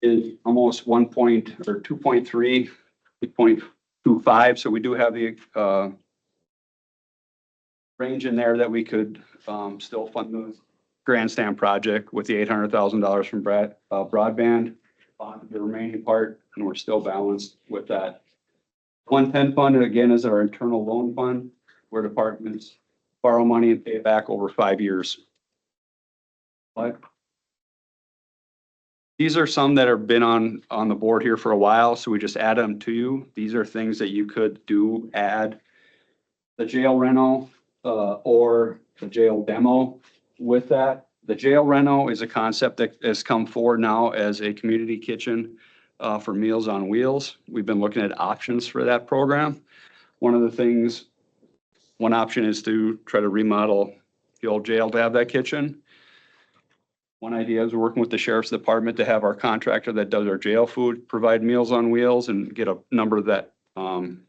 is almost 2.3, 2.25. So we do have the range in there that we could still fund the grandstand project with the $800,000 from broadband, bond the remaining part, and we're still balanced with that. 110 fund, again, is our internal loan fund where departments borrow money and pay it back over 5 years. But these are some that have been on the board here for a while, so we just add them to you. These are things that you could do, add the jail reno or the jail demo with that. The jail reno is a concept that has come forward now as a community kitchen for Meals on Wheels. We've been looking at options for that program. One option is to try to remodel the old jail to have that kitchen. One idea is working with the sheriff's department to have our contractor that does our jail food provide Meals on Wheels and get a number that, trying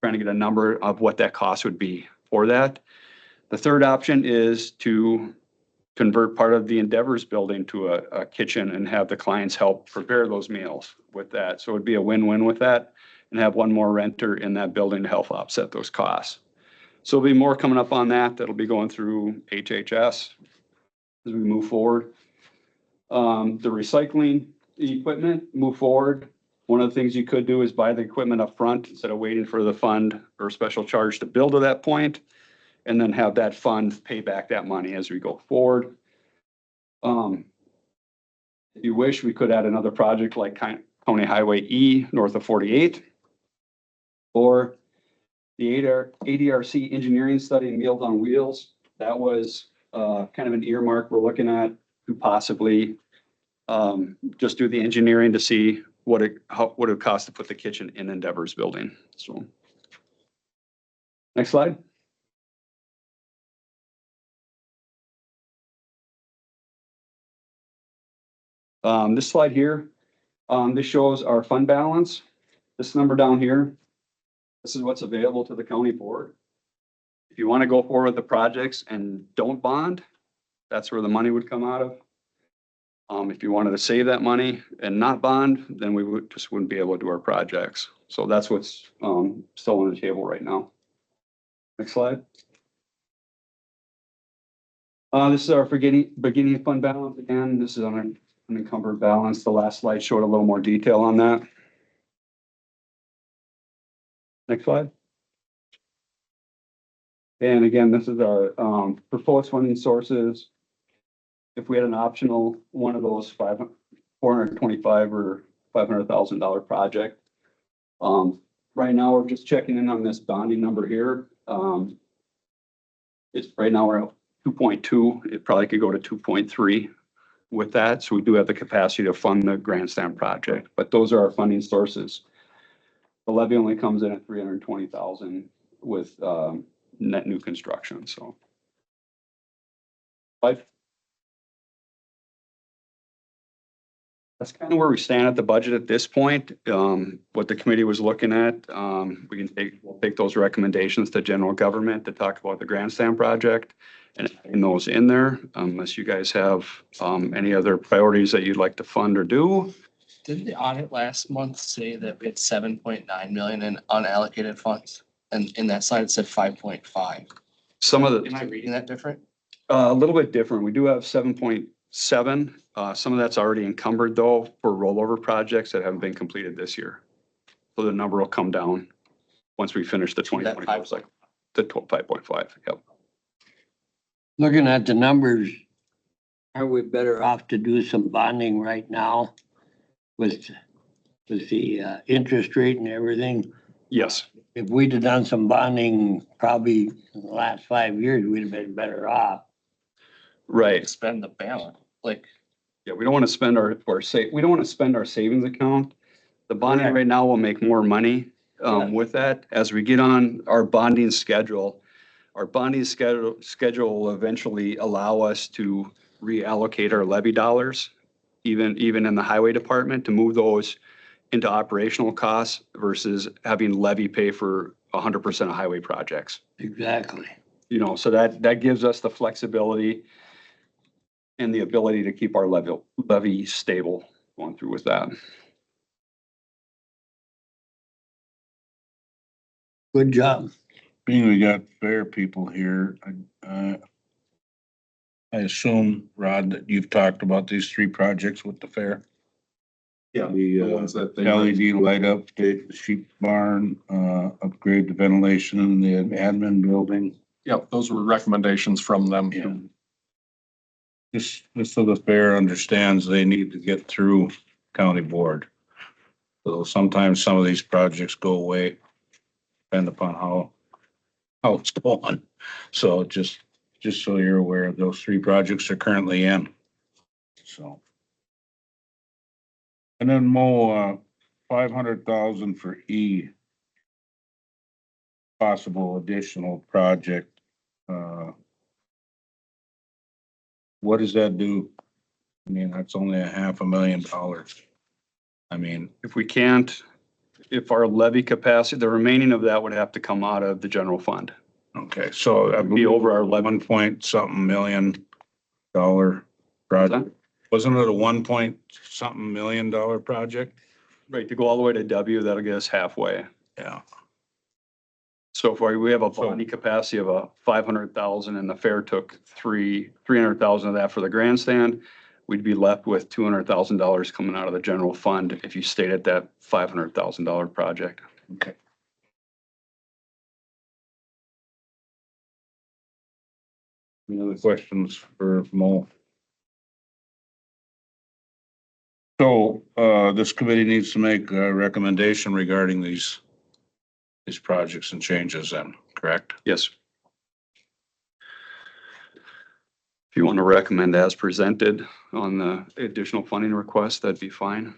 to get a number of what that cost would be for that. The third option is to convert part of the Endeavors building to a kitchen and have the clients help prepare those meals with that. So it'd be a win-win with that and have one more renter in that building to help offset those costs. So there'll be more coming up on that. That'll be going through HHS as we move forward. The recycling equipment, move forward. One of the things you could do is buy the equipment up front instead of waiting for the fund or special charge to build to that point, and then have that fund pay back that money as we go forward. If you wish, we could add another project like County Highway E north of 48, or the ADRC engineering study, Meals on Wheels. That was kind of an earmark we're looking at to possibly just do the engineering to see what it would cost to put the kitchen in Endeavors building. So, next slide. This slide here, this shows our fund balance. This number down here, this is what's available to the county board. If you want to go forward with the projects and don't bond, that's where the money would come out of. If you wanted to save that money and not bond, then we wouldn't be able to do our projects. So that's what's still on the table right now. Next slide. This is our beginning fund balance again. This is on an unencumbered balance. The last slide showed a little more detail on that. Next slide. And again, this is our proposed funding sources. If we had an optional one of those $425 or $500,000 project. Right now, we're just checking in on this bonding number here. It's right now we're at 2.2. It probably could go to 2.3 with that. So we do have the capacity to fund the grandstand project, but those are our funding sources. The levy only comes in at $320,000 with net new construction, so. But that's kind of where we stand at the budget at this point. What the committee was looking at, we'll take those recommendations to general government to talk about the grandstand project and adding those in there, unless you guys have, any other priorities that you'd like to fund or do. Didn't the audit last month say that we had 7.9 million in unallocated funds? And in that slide, it said 5.5. Some of Am I reading that different? a little bit different. We do have 7.7. Some of that's already encumbered though for rollover projects that haven't been completed this year. So the number will come down once we finish the 2025 cycle. The 5.5, yep. Looking at the numbers, are we better off to do some bonding right now with the interest rate and everything? Yes. If we'd have done some bonding probably in the last 5 years, we'd have been better off. Right. Spend the balance, like. Yeah, we don't want to spend we don't want to spend our savings account. The bonding right now will make more money with that. As we get on our bonding schedule will eventually allow us to reallocate our levy dollars, even in the highway department, to move those into operational costs versus having levy pay for 100% of highway projects. Exactly. You know, so that gives us the flexibility and the ability to keep our levy stable going through with that. Good job. Being we got fair people here, I assume, Rod, that you've talked about these 3 projects with the fair? Yeah. The ones that they LED light update, the sheep barn, upgrade the ventilation in the admin building. Yep, those were recommendations from them. Yeah. Just so the fair understands they need to get through county board. So sometimes some of these projects go away, depend upon how it's going. So just so you're aware, those 3 projects are currently in. So. And then Mo, 500,000 for E. Possible additional project. What does that do? I mean, that's only $500,000. I mean, If our levy capacity, the remaining of that would have to come out of the general fund. okay, so that'd be over our 11 point something million dollar project. Wasn't it a 1 point something million dollar project? Right, to go all the way to W, that'll get us halfway. Yeah. So far, we have a bonding capacity of 500,000 and the fair took 300,000 of that for the grandstand. We'd be left with $200,000 coming out of the general fund if you stayed at that $500,000 project. Okay. Any other questions for Mo? So, this committee needs to make a recommendation regarding these projects and changes then, correct? Yes. If you want to recommend as presented on the additional funding request, that'd be fine.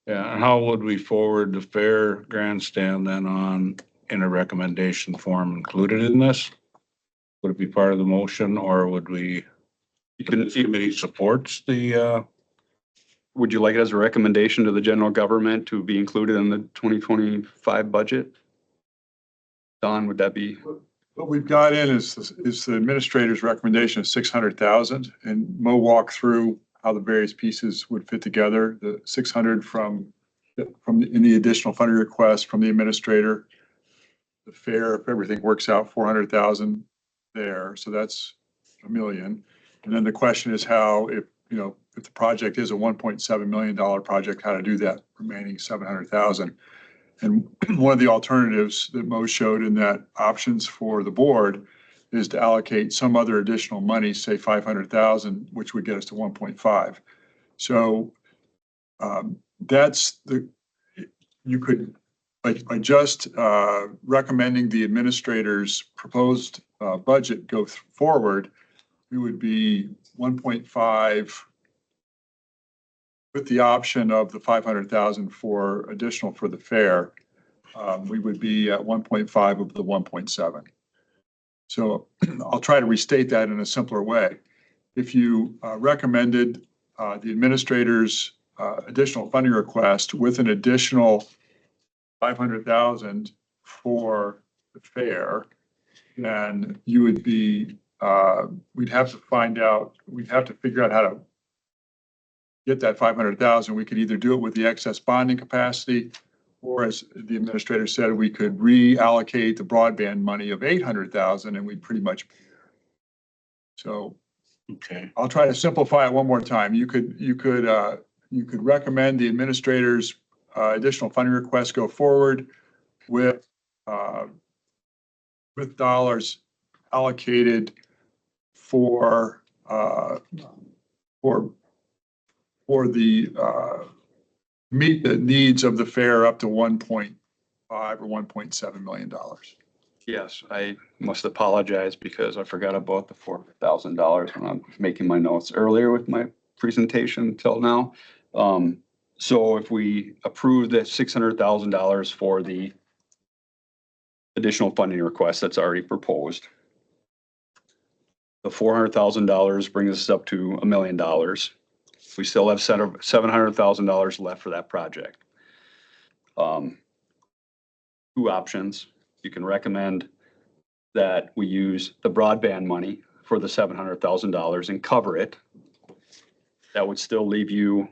Yeah, and how would we forward the fair grandstand then on in a recommendation form included in this? Would it be part of the motion or would we, the committee supports the, Would you like it as a recommendation to the general government to be included in the 2025 budget? Don, would that be? What we've got in is the administrator's recommendation of 600,000, and Mo walked through how the various pieces would fit together. The 600 from in the additional funding request from the administrator. The fair, if everything works out, 400,000 there, so that's $1 million. And then the question is how, if the project is a $1.7 million project, how to do that remaining 700,000. And one of the alternatives that Mo showed in that options for the board is to allocate some other additional money, say 500,000, which would get us to 1.5. So that's you could, by just recommending the administrator's proposed budget go forward, we would be 1.5 with the option of the 500,000 for additional for the fair. We would be at 1.5 of the 1.7. So I'll try to restate that in a simpler way. If you recommended the administrator's additional funding request with an additional 500,000 for the fair, then you would be, we'd have to figure out how to get that 500,000. We could either do it with the excess bonding capacity, or as the administrator said, we could reallocate the broadband money of 800,000 and we'd pretty much be there. So Okay. I'll try to simplify it one more time. You could recommend the administrator's additional funding request go forward with dollars allocated for the meet the needs of the fair up to 1.5 or $1.7 million. Yes, I must apologize because I forgot about the $400,000 when I'm making my notes earlier with my presentation till now. So if we approve the $600,000 for the additional funding request that's already proposed, the $400,000 brings us up to $1 million. We still have $700,000 left for that project. Two options. You can recommend that we use the broadband money for the $700,000 and cover it. That would still leave you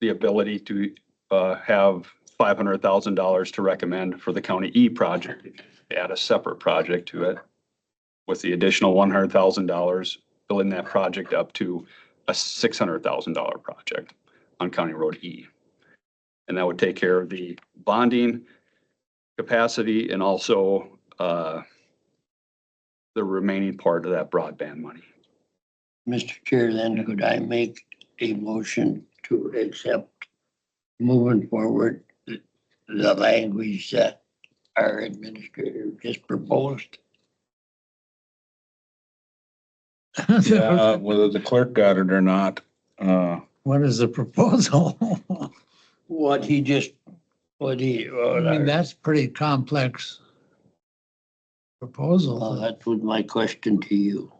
the ability to have $500,000 to recommend for the County E project. Add a separate project to it with the additional $100,000, building that project up to a $600,000 project on County Road E. And that would take care of the bonding capacity and also the remaining part of that broadband money. Mr. Chair, then could I make a motion to accept moving forward the language that our administrator just proposed? Yeah, whether the clerk got it or not. What is the proposal? What he just, what he, I mean, that's pretty complex proposal. that was my question to you.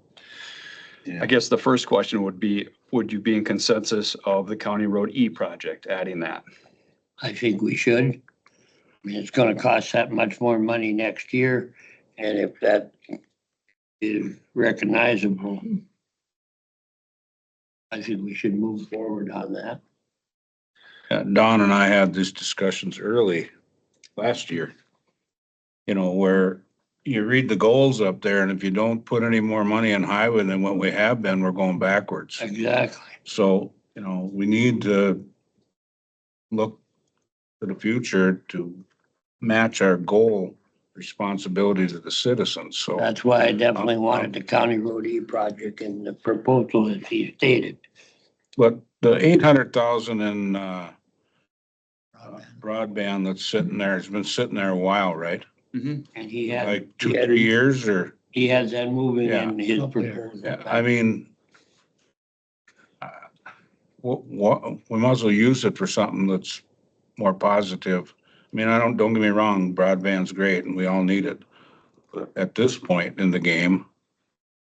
I guess the first question would be, would you be in consensus of the County Road E project, adding that? I think we should. I mean, it's gonna cost that much more money next year, and if that is recognizable, I think we should move forward on that. Don and I had these discussions early last year. You know, where you read the goals up there, and if you don't put any more money in highway than what we have been, we're going backwards. Exactly. So, you know, we need to look to the future to match our goal responsibility to the citizens, so. That's why I definitely wanted the County Road E project in the proposal as he stated. But the 800,000 in broadband that's sitting there, has been sitting there a while, right? And he had. Like 2-3 years or? He has that moving Yeah. in his Up there. proposal. Yeah, I mean, we might as well use it for something that's more positive. I mean, don't get me wrong, broadband's great and we all need it. But at this point in the game,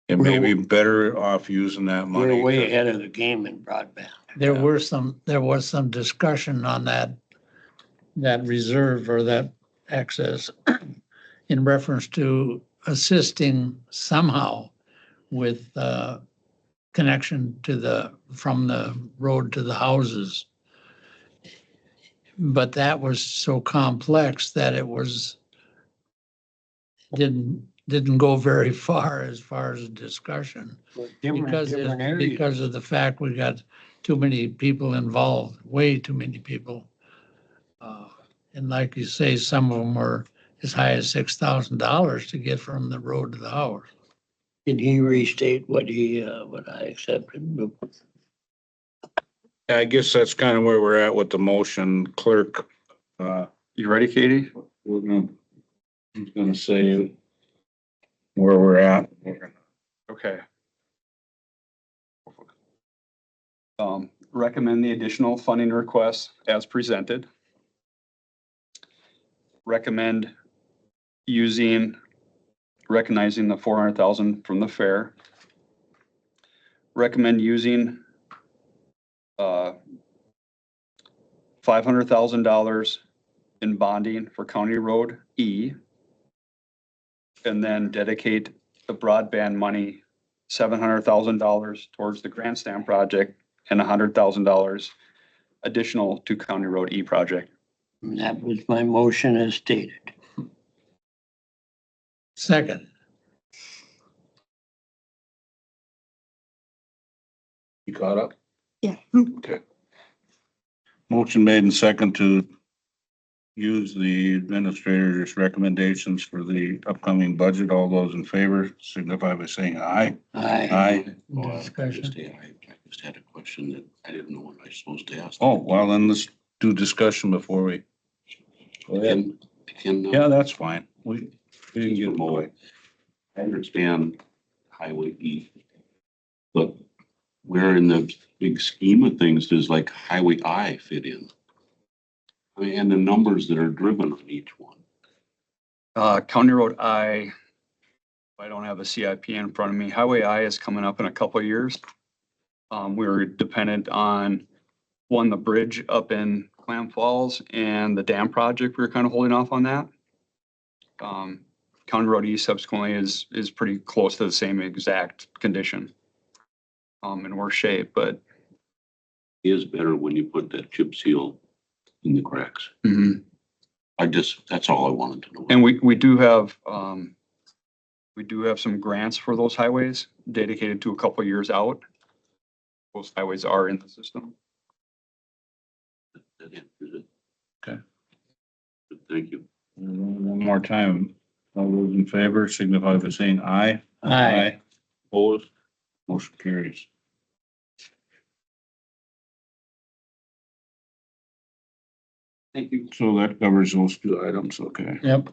it may be better off using that money. We're way ahead of the game in broadband. There was some discussion on that reserve or that excess in reference to assisting somehow with connection from the road to the houses. But that was so complex that it didn't go very far as discussion. Because of the fact we got too many people involved, way too many people. And like you say, some of them were as high as $6,000 to get from the road to the house. Did he restate what I accepted? I guess that's kind of where we're at with the motion. Clerk, You ready, Katie? I'm gonna say where we're at. Okay. Recommend the additional funding requests as presented. Recommend using recognizing the 400,000 from the fair. Recommend using $500,000 in bonding for County Road E. And then dedicate the broadband money, $700,000 towards the grandstand project and $100,000 additional to County Road E project. And that was my motion as stated. Second. You caught up? Yeah. Okay. Motion made and second to use the administrator's recommendations for the upcoming budget. All those in favor signify by saying aye. Aye. Aye. Discussion. I just had a question that I didn't know what I was supposed to ask. Oh, well, then let's do discussion before we. Go ahead. Yeah, that's fine. We didn't get away. I understand Highway E, but where in the big scheme of things does like Highway I fit in? I mean, and the numbers that are driven on each one. County Road I don't have a CIP in front of me. Highway I is coming up in a couple of years. We were dependent on the bridge up in Clam Falls and the dam project. We were kind of holding off on that. County Road E subsequently is pretty close to the same exact condition. In worse shape, but. It is better when you put that chip seal in the cracks. That's all I wanted to know. And we do have some grants for those highways dedicated to a couple of years out. Those highways are in the system. That answers it. Okay. Thank you. One more time. All those in favor signify by saying aye. Aye. Opposed? Motion carries. Thank you. So that covers those two items, okay. Yep.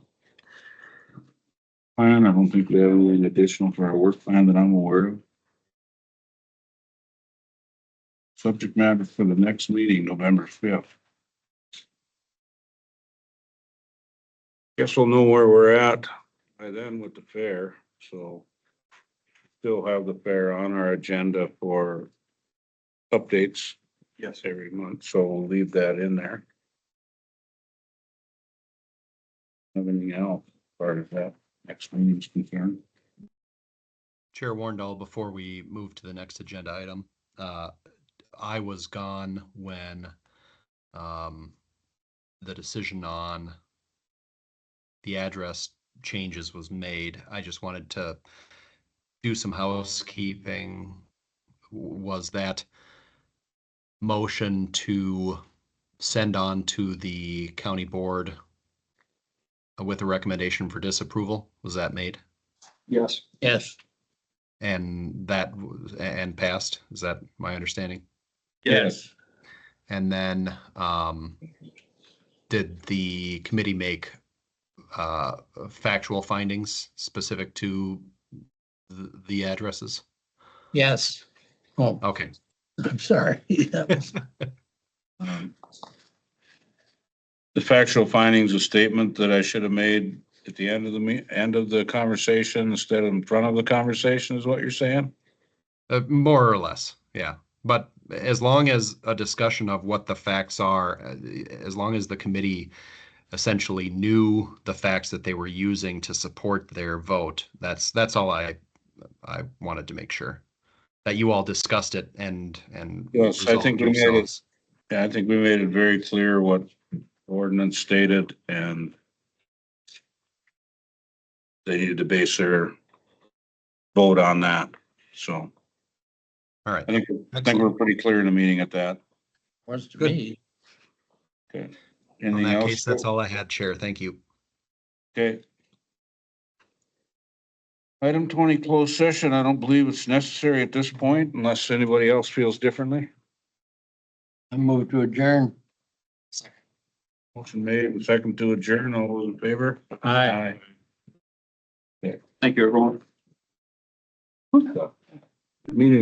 Plan, I don't think we have anything additional for our work plan that I'm aware of. Subject matter for the next meeting, November 5th. Guess we'll know where we're at by then with the fair, so still have the fair on our agenda for updates. Yes. Every month, so we'll leave that in there. Anything else part of that next meeting's concerned? Chair Warndall, before we move to the next agenda item, I was gone when the decision on the address changes was made. I just wanted to do some housekeeping. Was that motion to send on to the county board with a recommendation for disapproval, was that made? Yes. Yes. And and passed, is that my understanding? Yes. And then did the committee make factual findings specific to the addresses? Yes. Oh, Okay. I'm sorry. The factual findings, a statement that I should have made at the end of the conversation instead of in front of the conversation is what you're saying? More or less, yeah. But as long as a discussion of what the facts are, as long as the committee essentially knew the facts that they were using to support their vote, that's all I wanted to make sure that you all discussed it and Yes, I think we made it. yourselves. Yeah, I think we made it very clear what ordinance stated, and they needed to base their vote on that. So All right. I think we're pretty clear in the meeting at that. Was to Good. me. Okay. In Anything that else? case, that's all I had, Chair. Thank you. Okay. Item 20, closed session. I don't believe it's necessary at this point unless anybody else feels differently. I move to adjourn. Motion made and second to adjourn. All those in favor? Aye. Thank you, everyone. Meeting